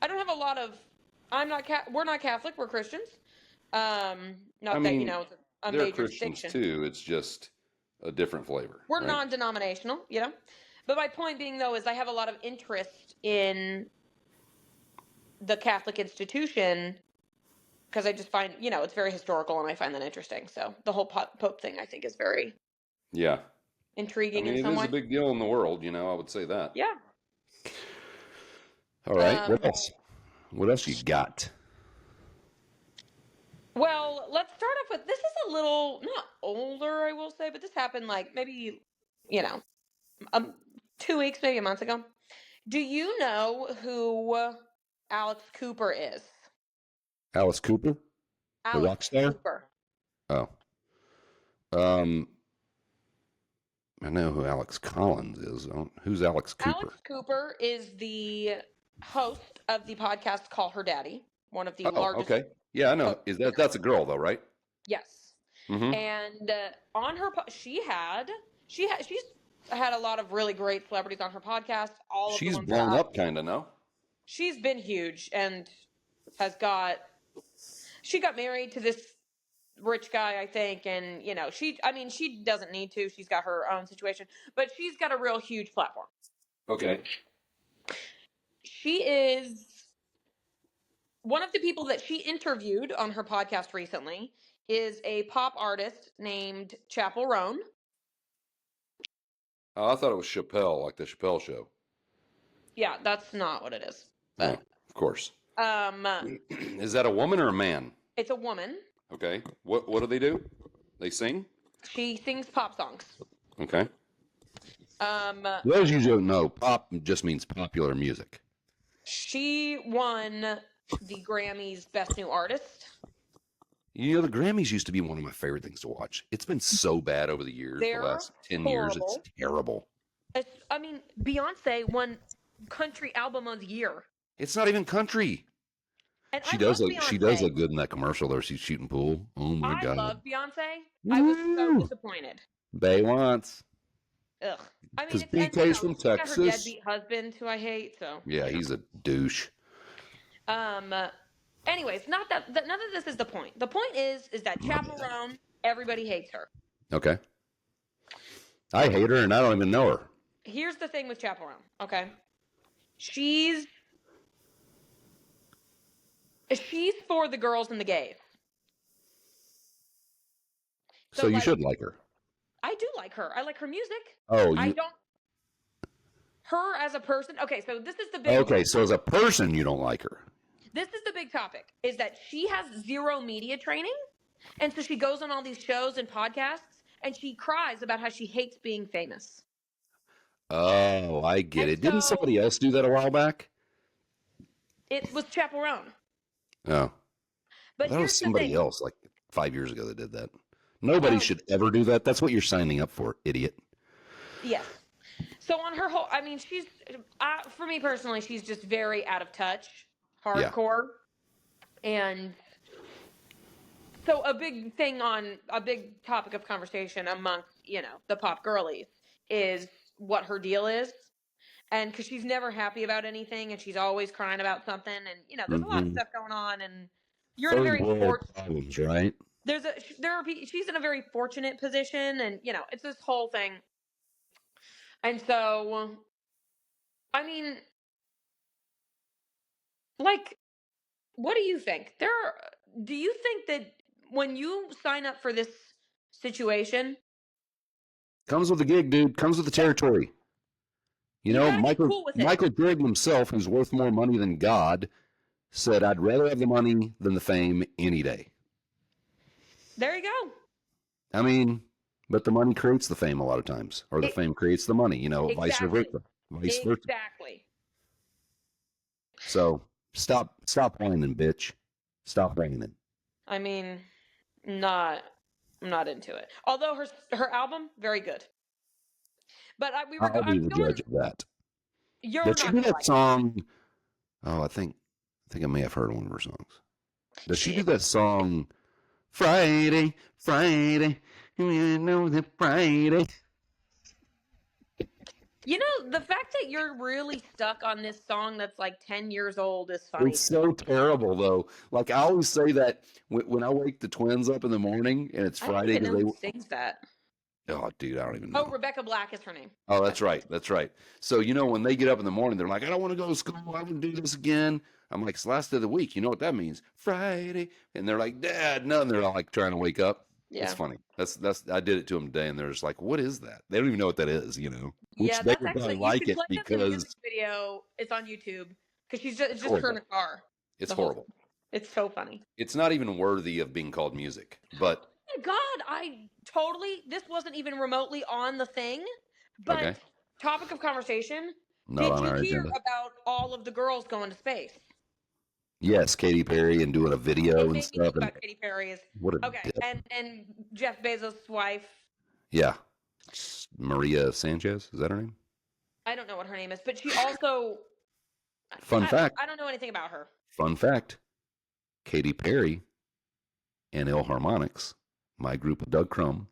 I don't have a lot of. We're not Catholic. We're Christians. Not that mean, it's a They're major Christians distinction. too. It's just a different flavor. We're right? non-denominational, But my point being, though, is I have a lot of interest in the Catholic institution because I just find, it's very historical and I find that interesting. So the whole Pope thing, I think, is very Yeah. intriguing in It some is way. a big deal in the world, I would say that. Yeah. All right. What else? What else you got? Well, let's start off with, this is a little, not older, I will say, but this happened like maybe, 2 weeks, maybe a month ago. Do you know who Alex Cooper is? Alice Cooper? The rock Alex star? Cooper. Oh. I know who Alex Collins is. Who's Alex Cooper? Alex Cooper is the host of the podcast Call Her Daddy, one of the largest. Okay. Yeah, I know. That's a girl though, right? Yes. Mm-hmm. And on her, she's had a lot of really great celebrities on her podcast. She's blown up, kind of, no? She's been huge and she got married to this rich guy, I think, and she doesn't need to. She's got her own situation, but she's got a real huge platform. Okay. She is one of the people that she interviewed on her podcast recently is a pop artist named Chappell Roan. Oh, I thought it was Chappelle, like the Chappelle Show. Yeah, that's not what it is. But, of course. Um, Is that a woman or a man? It's a woman. Okay. What do they do? They sing? She sings pop songs. Okay. Those you don't know, pop just means popular music. She won the Grammys Best New Artist. The Grammys used to be one of my favorite things to watch. It's been so bad over the years. They're the last 10 horrible. years, it's terrible. Beyonce won Country Album of the Year. It's not even country. And she does look good in that commercial though. She's shooting pool. Oh my God. I love Beyonce. I was so disappointed. Bay wants. Ugh. Because BK's from Texas. She got her deadbeat husband, who I hate. So yeah, he's a douche. Anyways, none of this is the point. The point is that Chappell Roan, everybody hates her. Okay. I hate her and I don't even know her. Here's the thing with Chappell Roan, okay? She's for the girls and the gays. So you should like her. I do like her. I like her music. Oh, I don't. Her as a person. Okay, so this is the big. Okay, so as a person, you don't like her. This is the big topic: is that she has zero media training, and so she goes on all these shows and podcasts, and she cries about how she hates being famous. Oh, I get it. Didn't somebody else do that a while back? It was Chappell Roan. Oh, but that was somebody else like 5 years ago that did that. Nobody should ever do that. That's what you're signing up for, idiot. Yes. So on her whole, she's, for me personally, she's just very out of touch, hardcore. Yeah. And so a big topic of conversation amongst, the pop girlies is what her deal is. And because she's never happy about anything and she's always crying about something. And, there's a lot of stuff going on and you're in a very problems, right? She's in a very fortunate position and, it's this whole thing. And so, what do you think? Do you think that when you sign up for this situation? Comes with the gig, dude. Comes with the territory. Michael Jordan himself, who's worth more money than God, said, I'd rather have the money than the fame any day. There you go. But the money creates the fame a lot of times, or the fame creates the money, exactly. vice versa. Exactly. So stop whining, bitch. Stop whining. I'm not into it. Although her album, very good. But I'll be the judge of that. Did she do that song? Oh, I think I may have heard one of her songs. Does she do that song? Friday, Friday, you know that Friday. The fact that you're really stuck on this song that's like 10 years old is funny. It's so terrible, though. Like, I always say that when I wake the twins up in the morning and it's Friday. I don't even know who sings that. Oh, dude, I don't even know. Oh, Rebecca Black is her name. Oh, that's right. That's right. So, when they get up in the morning, they're like, I don't want to go to school. I want to do this again. I'm like, it's the last day of the week. You know what that means? Friday. And they're like, Dad, no. And they're all like trying to wake up. It's Yeah. funny. I did it to them today, and they're just like, what is that? They don't even know what that is, Which Yeah, they that's would probably actually, you like should it play them the because music video. It's on YouTube because it's just her horrible. in a car. It's the whole horrible. time. It's so funny. It's not even worthy of being called music. But Oh my God, this wasn't even remotely on the thing, but okay, topic of conversation. not Did on you our hear agenda. about all of the girls going to space? Yes, Katy Perry and doing a video It and made me stuff. think And about Katy Perry. what a Okay, dip. and Jeff Bezos' wife. Yeah. Maria Sanchez, is that her name? I don't know what her name is, but she also. Fun fact. I don't know anything about her. Fun fact. Katy Perry and Ill Harmonics, my group of Doug Crumb,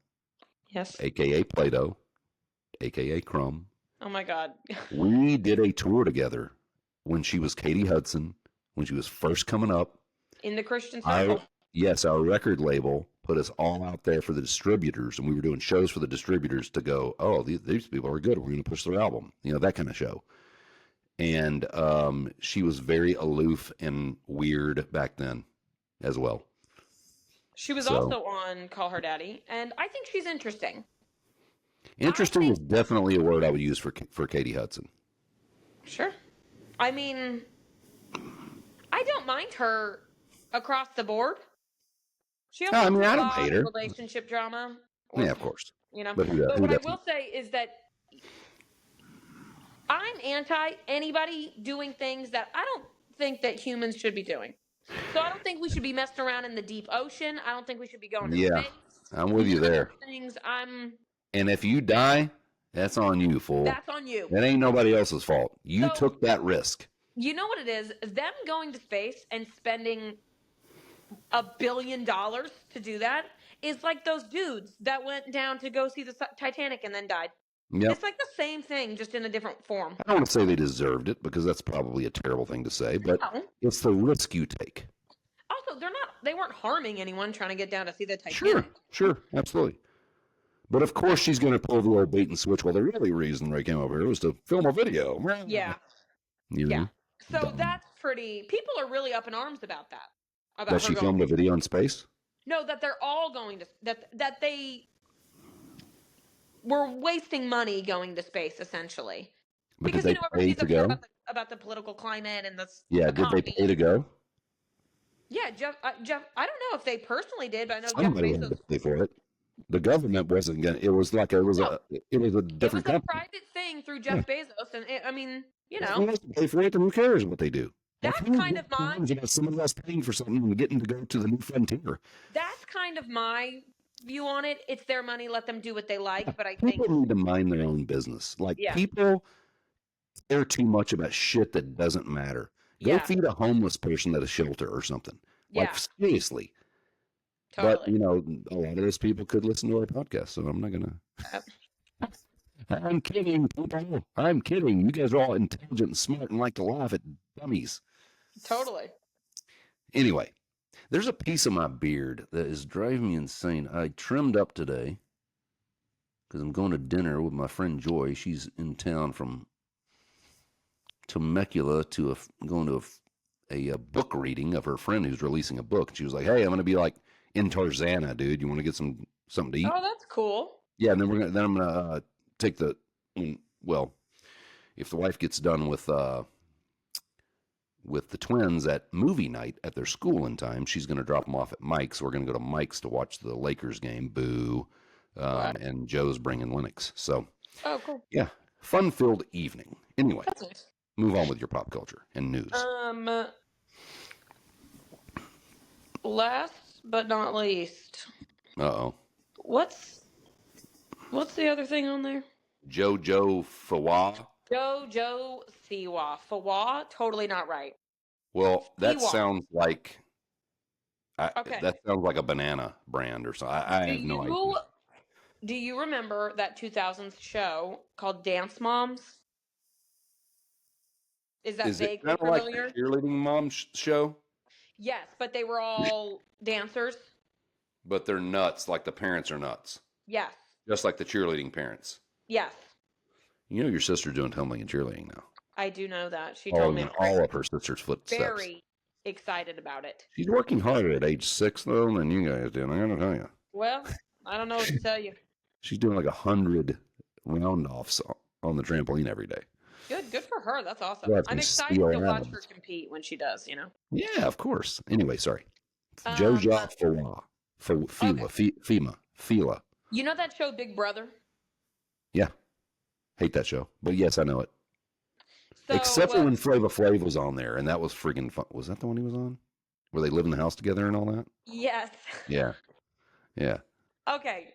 Yes. a.k.a. Plato, a.k.a. Crumb. Oh my God. We did a tour together when she was Katie Hudson, when she was first coming up. In the Christian circle. Yes, our record label put us all out there for the distributors, and we were doing shows for the distributors to go, oh, these people are good. We're going to push their album, that kind of show. And she was very aloof and weird back then as well. She was also on Call Her Daddy, and I think she's interesting. Interesting is definitely a word I would use for Katie Hudson. Sure. I mean, I don't mind her across the board. She also I has a don't lot hate of her. relationship drama. Yeah, of course. But what I will say is that I'm anti anybody doing things that I don't think that humans should be doing. So I don't think we should be messing around in the deep ocean. I don't think we should be going to space. I'm with you there. Things And if you die, that's on you, fool. That's on you. That ain't nobody else's fault. You took that risk. You know what it is? Them going to space and spending $1 billion to do that is like those dudes that went down to go see the Titanic and then died. Yep. It's like the same thing, just in a different form. I don't want to say they deserved it because that's probably a terrible thing to say, but it's the risk you take. Also, they weren't harming anyone trying to get down to see the Titanic. Sure, absolutely. But of course she's going to pull the old bait and switch. Well, the really reason they came over here was to film a video. Yeah. Yeah. So that's pretty. People are really up in arms about that. That she filmed a video in space? No, that they're all going to that they were wasting money going to space, essentially. But because did they pay to go? About the political climate and the did they pay to go? Yeah, Jeff. I don't know if they personally did, but I know somebody Jeff Bezos had to pay for it. The government wasn't going to. It was a different company. Private thing through Jeff Bezos, and Who has to pay for it? Who cares what they do? That's kind of my. About somebody else paying for something and getting to go to the new frontier. That's kind of my view on it. It's their money; let them do what they like. But I think people need to mind their own business. People care too much about shit that doesn't matter. Go feed a homeless person at a shelter or something. Seriously. Totally. But a lot of those people could listen to our podcast, so I'm not gonna. I'm kidding, people. I'm kidding. You guys are all intelligent and smart and like to laugh at dummies. Totally. Anyway, there's a piece of my beard that is driving me insane. I trimmed up today because I'm going to dinner with my friend Joy. She's in town from Temecula to going to a book reading of her friend who's releasing a book. She was like, "Hey, I'm going to be like in Tarzana, dude. You want to get something to eat?" Oh, that's cool. Yeah, and then I'm gonna take if the wife gets done with the twins at movie night at their school in time, she's gonna drop them off at Mike's. We're gonna go to Mike's to watch the Lakers game. Boo! And Joe's bringing Linux. So, oh, cool. Yeah, fun-filled evening. Anyway, that's nice. Move on with your pop culture and news. Last but not least. Uh-oh. What's the other thing on there? Jojo Fawa. Jojo Siwa. Fawa? Totally not right. Well, that Siwa. sounds like that sounds like a banana brand or something. I have no idea. Do you remember that 2000s show called Dance Moms? Is that vaguely familiar? Like the cheerleading mom show? Yes, but they were all dancers. But they're nuts, like the parents are nuts. Yes. Just like the cheerleading parents. Yes, You know your sister's doing tumbling and cheerleading now. I do know that. She told Following me in I'm all of her sister's footsteps. very excited about it. She's working harder at age 6, though, than you guys do. I gotta tell you. Well, I don't know what to tell you. She's doing like 100 round-offs on the trampoline every day. Good for her. That's awesome. Well, that's I'm gonna excited steal to watch Adams. her compete when she does, Yeah, of course. Anyway, sorry. Um, Joja Fila. You know that show Big Brother? Yeah. Hate that show. But yes, I know it. So, Except for when Flava Flav was on there, and that was friggin' fun. Was that the one he was on? Where they live in the house together and all that? yes. Yeah. Yeah. Okay.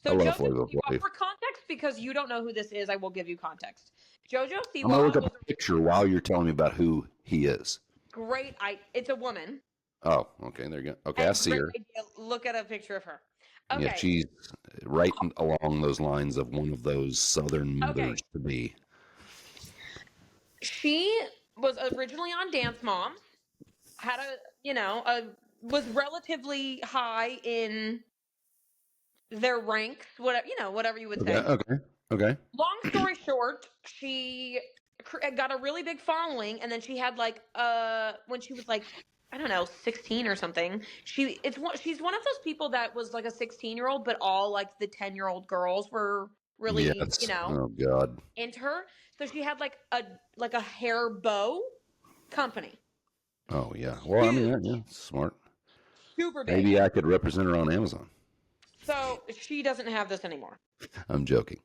So I love JoJo Flava Siwa, Flav. for context, because you don't know who this is, I will give you context. JoJo I'm going to look Siwa up was a picture while you're telling me about who he is. great. It's a woman. Oh, okay. There you go. Okay, I And see great her. idea. Look at a picture of her. Okay. Yeah, she's right along those lines of one of those Southern mothers to be. She was originally on Dance Moms, had was relatively high in their ranks, whatever you would Okay, say. okay. Long story short, she got a really big following, and then she had when she was like, I don't know, 16 or something. She's one of those people that was like a 16-year-old, but all like the 10-year-old girls were really, Yes. Oh God. into her. So she had like a hair bow company. Oh yeah. Well, I mean, Huge. yeah, smart. Super big. Maybe I could represent her on Amazon. So she doesn't have this anymore. I'm joking.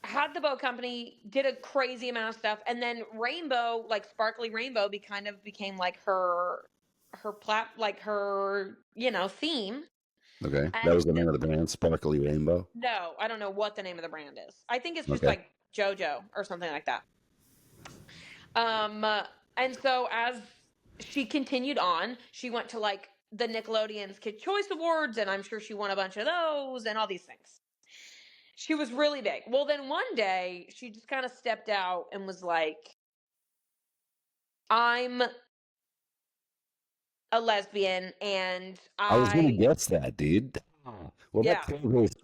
Had the bow company, did a crazy amount of stuff, and then Rainbow, like Sparkly Rainbow, became like her theme. Okay, And that was the name of the brand, Sparkly Rainbow. no, I don't know what the name of the brand is. I think it's just Okay. like JoJo or something like that. And so as she continued on, she went to like the Nickelodeon's Kid Choice Awards, and I'm sure she won a bunch of those and all these things. She was really big. Well, then one day she just kind of stepped out and was like, I'm a lesbian and I was gonna guess that, dude. Well, Yeah.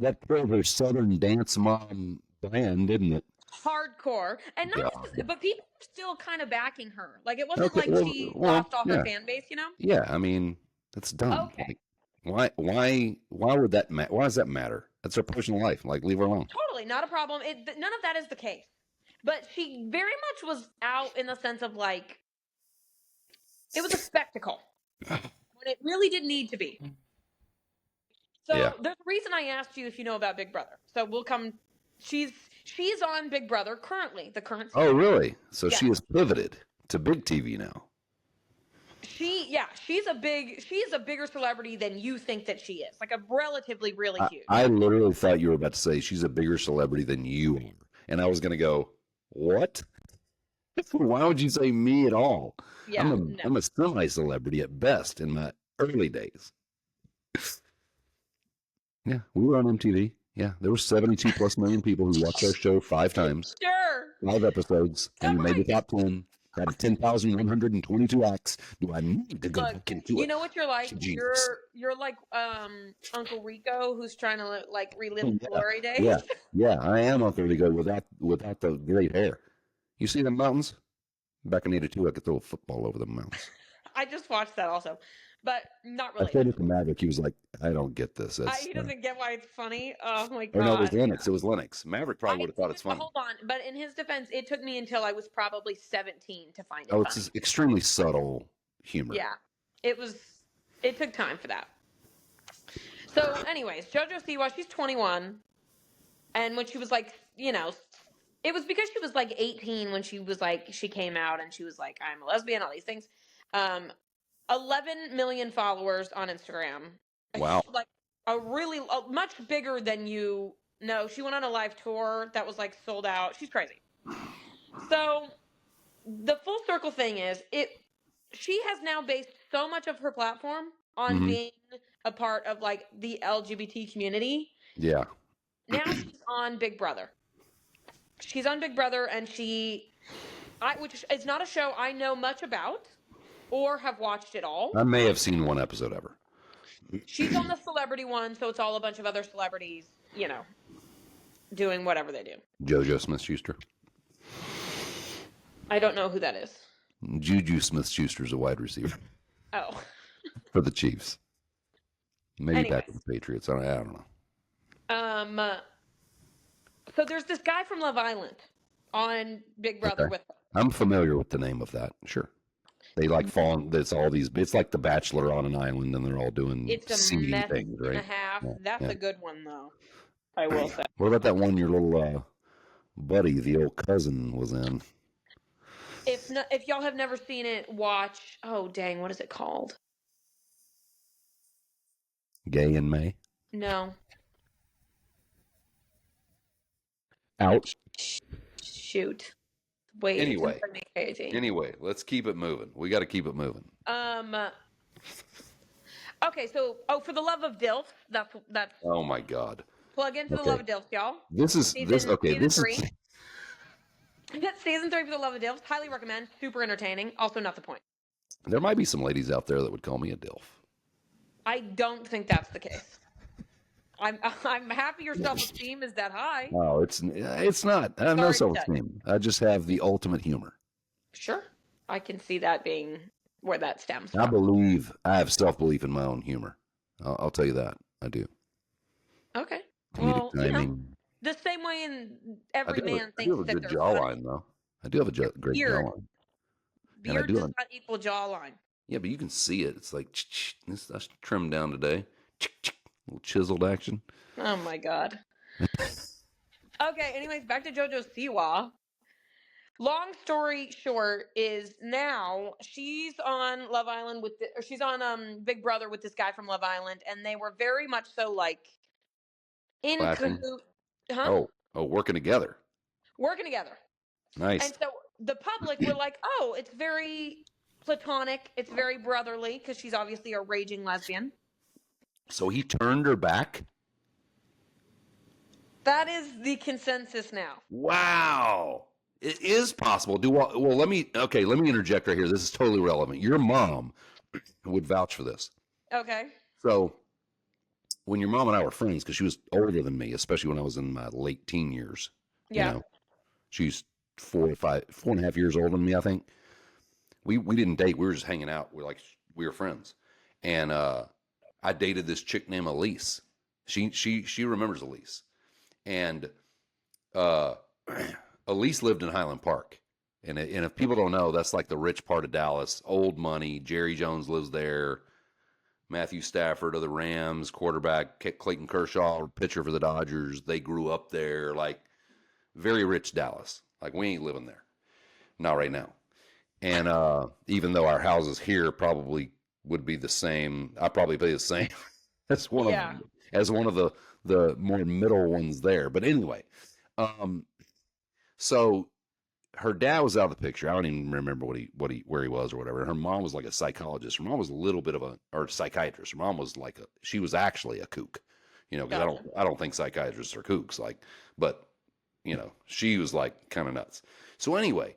that drove her Southern Dance Mom brand, didn't it? hardcore. And not Yeah. just, but people were still kind of backing her. Like it wasn't Okay, like she lost all her yeah. fan base, Yeah, I mean, that's dumb. Okay. Like, why would that matter? Why does that matter? That's her personal life. Like, leave her alone. Totally, not a problem. None of that is the case. But she very much was out in the sense of like, it was a spectacle when it really didn't need to be. So Yeah. there's a reason I asked you if you know about Big Brother. So we'll come. She's on Big Brother currently, the current season. Oh, really? So Yeah. she has pivoted to big TV now. She's a bigger celebrity than you think that she is. Like a relatively really huge. I literally thought you were about to say she's a bigger celebrity than you are, and I was gonna go, what? Why would you say me at all? Yeah, I'm a semi-celebrity at best in my early days. Yeah, we were on MTV. Yeah, there were 72 plus million people who watched our show 5 times, Sure. 5 episodes, and we made the top 10. Had 10,122 acts. Do I need to go Look, back into it? you know what you're like? Jesus. You're like Uncle Rico who's trying to like relive the glory days. Yeah, I am Uncle Rico without the great hair. You see the mountains? Back in '82, I could throw a football over the mountains. I just watched that also, but not I really. said it to Maverick. He was like, "I don't get this." He doesn't get why it's funny. Oh my god! Or no, it was Lennox. It was Lennox. Maverick probably would have thought it's funny. Hold on, but in his defense, it took me until I was probably 17 to find it. Oh, funny. it's extremely subtle humor. Yeah, it took time for that. So, anyways, JoJo Siwa, she's 21, and when she was like, it was because she was like 18 when she was like, she came out and she was like, I'm a lesbian, all these things. 11 million followers on Instagram. Wow. Like much bigger than you know. She went on a live tour that was like sold out. She's crazy. So the full circle thing is she has now based so much of her platform on being a part of like the LGBT community. Yeah. Now she's on Big Brother. She's on Big Brother, and which is not a show I know much about or have watched at all. I may have seen one episode ever. She's on the celebrity one, so it's all a bunch of other celebrities, doing whatever they do. JoJo Smith-Schuster. I don't know who that is. Juju Smith-Schuster's a wide receiver Oh. for the Chiefs. Maybe back Anyways. with the Patriots. I don't know. So there's this guy from Love Island on Big Brother Okay. with them. I'm familiar with the name of that. Sure. They like fall. It's all these. It's like The Bachelor on an island, and they're all doing It's a seeding mess things, and right? a half. Yeah, That's yeah. a good one, though. I will say. What about that one your little buddy, the old cousin, was in? If y'all have never seen it, watch. Oh dang, what is it called? Gay in May. No. Ouch. Shoot. Wait. Anyway. It's Anyway, let's keep it moving. We got to keep it moving. Okay, so for the love of DILF, that's Oh my God. plug in for the Okay. love of DILF, y'all. This is this. Okay. Season This 3. is. Season 3 for the love of DILF. Highly recommend. Super entertaining. Also not the point. There might be some ladies out there that would call me a DILF. I don't think that's the case. I'm happy your self-esteem is that high. No, it's not. I have no Sorry to self-esteem. I just have the ultimate humor. Sure. I can see that being where that stems I from. believe I have self-belief in my own humor. I'll tell you that. I do. Okay. Comedic Well, timing. the same way in I every do man I thinks do have a that good they're funny. jawline, though. I do have a great Beard. jawline. And I Beard do does have- not equal jawline. Yeah, but you can see it. It's like, that's trimmed down today. Little chiseled action. Oh my god. Okay, anyways, back to JoJo Siwa. Long story short is now she's on Love Island she's on Big Brother with this guy from Love Island, and they were very much so like in Clashing? cahoot. Huh? Oh, working together. Working together. Nice. And so the public were like, oh, it's very platonic, it's very brotherly, because she's obviously a raging lesbian. So he turned her back? That is the consensus now. Wow. It is possible. Let me interject right here. This is totally relevant. Your mom would vouch for this. Okay. So when your mom and I were friends, because she was older than me, especially when I was in my late teen years. Yeah. You know, she's 4.5 years older than me, I think. We didn't date. We were just hanging out. We were friends. And I dated this chick named Elise. She remembers Elise. And Elise lived in Highland Park. And if people don't know, that's like the rich part of Dallas. Old money. Jerry Jones lives there. Matthew Stafford of the Rams, quarterback. Clayton Kershaw, pitcher for the Dodgers. They grew up there. Like, very rich Dallas. Like, we ain't living there. Not right now. And even though our houses here probably would be the same, I'd probably pay the same as one of the more middle ones there. But anyway, so her dad was out of the picture. I don't even remember where he was or whatever. Her mom was like a psychologist. Her mom was a little bit of or psychiatrist. Her mom was she was actually a kook, because Gotcha. I don't think psychiatrists are kooks, but she was like kind of nuts. So anyway,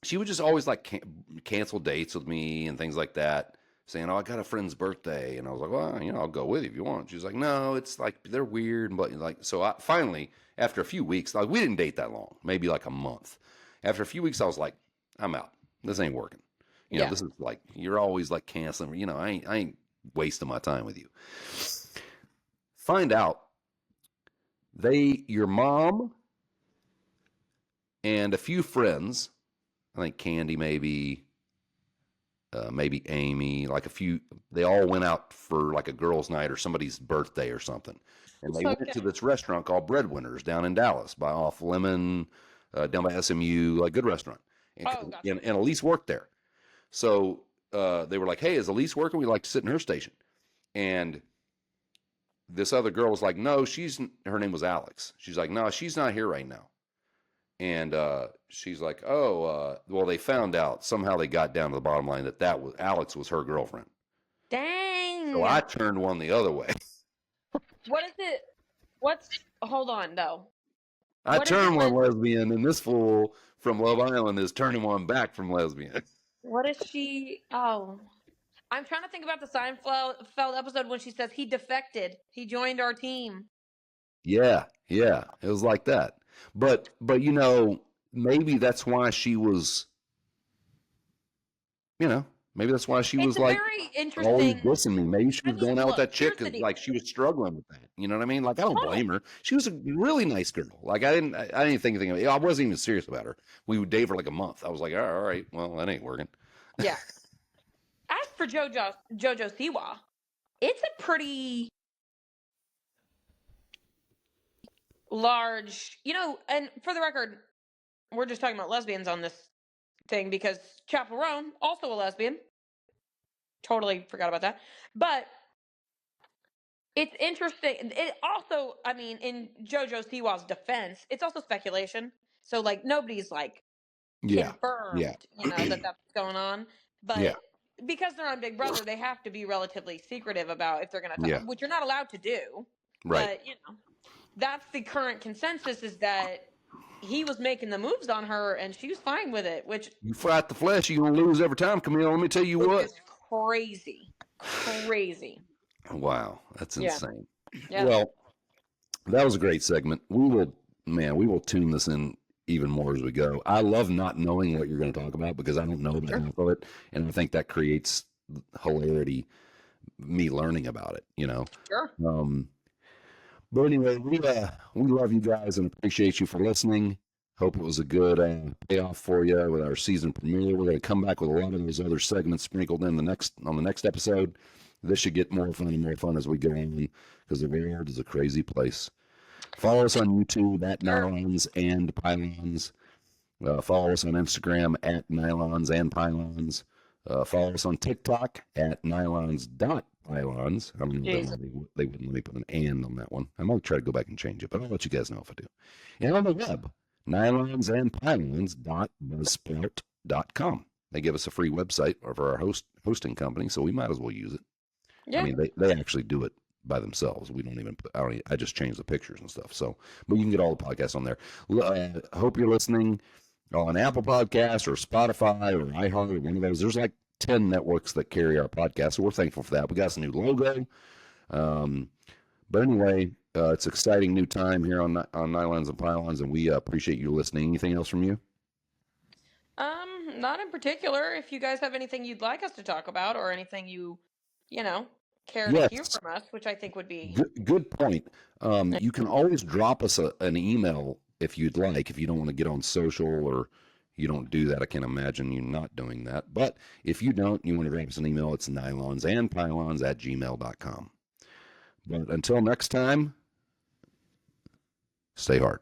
she would just always like cancel dates with me and things like that, saying, "Oh, I got a friend's birthday," and I was like, "Well, I'll go with you if you want." She's like, "No, it's like they're weird," but so I finally, after a few weeks, we didn't date that long, maybe like a month. After a few weeks, I was like, "I'm out. This ain't working. This is like you're always like canceling. I ain't wasting my time with you." Find out your mom and a few friends. I think Candy, maybe Amy, they all went out for like a girls' night or somebody's birthday or something. And they went to this restaurant called Breadwinners down in Dallas off Lemon, down by SMU, like good restaurant. And, Gotcha. and Elise worked there. So they were like, "Hey, is Elise working? We'd like to sit in her station." And this other girl was like, "No, her name was Alex." She's like, "No, she's not here right now." And she's like, "Oh, well, they found out. Somehow they got down to the bottom line that Alex was her girlfriend." Dang. So I turned one the other way. What is it? Hold on, though. I What is turned it one lesbian, and this fool from Love Island is turning one back from lesbian. What is she? Oh. I'm trying to think about the Seinfeld episode when she says he defected. He joined our team. Yeah, yeah, it was like that. But you know, maybe that's why she was, you know, maybe that's why she It's was a like very always interesting. dissing me. Maybe she I was mean, going out with look, that chick here's the because deal. like she was struggling with that. You know what I mean? Like I don't Totally. blame her. She was a really nice girl. Like I didn't think anything of it. I wasn't even serious about her. We would date for like a month. I was like, all right, well that ain't working. Yeah. As for Jojo Siwa, it's a pretty large, you know, and for the record, we're just talking about lesbians on this thing because Chaperone, also a lesbian. Totally forgot about that. But it's interesting. It also, I mean, in Jojo Siwa's defense, it's also speculation. So, like, nobody's like Yeah, yeah, confirmed, you know, that that's what's going on. yeah, But because they're on Big Brother, they have to be relatively secretive about if they're going to yeah. talk, which you're not allowed to do. Right. But, you know, that's the current consensus is that he was making the moves on her and she was fine with it, which You fight the flesh, you're gonna lose every time, Camille. Let me tell you what. is crazy. Crazy. Wow, that's Yeah. insane. Yeah. Well, that was a great segment. We will tune this in even more as we go. I love not knowing what you're going to talk about because I don't know about half of it, and I think that creates hilarity. Me learning about it, you know. Sure. But anyway, we love you guys and appreciate you for listening. Hope it was a good payoff for you with our season premiere. We're going to come back with a lot of those other segments sprinkled in on the next episode. This should get more fun and more fun as we go on because the world is a crazy place. Follow us on YouTube at Nylons and Pylons. Follow us on Instagram at Nylons and Pylons. Follow us on TikTok at nylons.pylons. I don't know they wouldn't let me put an and on that one. I'm going to try to go back and change it, but I'll let you guys know if I do. And on the web, nylonsandpylons.buzzsprout.com. They give us a free website for our hosting company, so we might as well use it. Yeah. I mean, they actually do it by themselves. We don't even put, I just change the pictures and stuff. So, but you can get all the podcasts on there. Hope you're listening on Apple Podcasts or Spotify or iHeart or one of those. There's like 10 networks that carry our podcast. So we're thankful for that. We got some new logo. But anyway, it's an exciting new time here on Nylons and Pylons, and we appreciate you listening. Anything else from you? Not in particular. If you guys have anything you'd like us to talk about or anything you know, care to hear from us, which I think would be good point. You can always drop us an email if you'd like, if you don't want to get on social or you don't do that. I can't imagine you not doing that. But if you don't, you want to drop us an email, it's nylonsandpylons@gmail.com. But until next time, stay hard.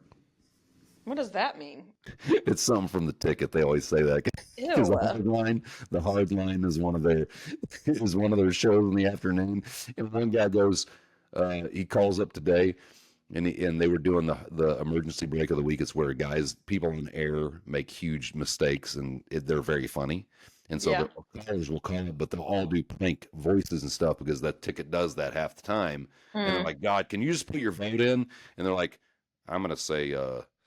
What does that mean? It's something from the ticket. They always say that. Because the hard line is one of their shows in the afternoon. And one guy goes, he calls up today, and they were doing the emergency break of the week. It's where people on air make huge mistakes, and they're very funny. And so the callers will call it, but they'll all do prank voices and stuff because that ticket does that half the time. And they're like, God, can you just put your vote in? And they're like, I'm going to say,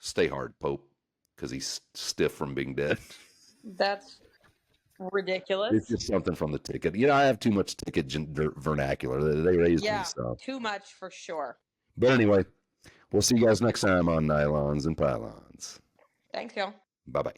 stay hard, Pope, because he's stiff from being dead. That's ridiculous. It's just something from the ticket. You know, I have too much ticket vernacular. They raised me, so. Too much for sure. But anyway, we'll see you guys next time on Nylons and Pylons. Thanks, y'all. Bye-bye.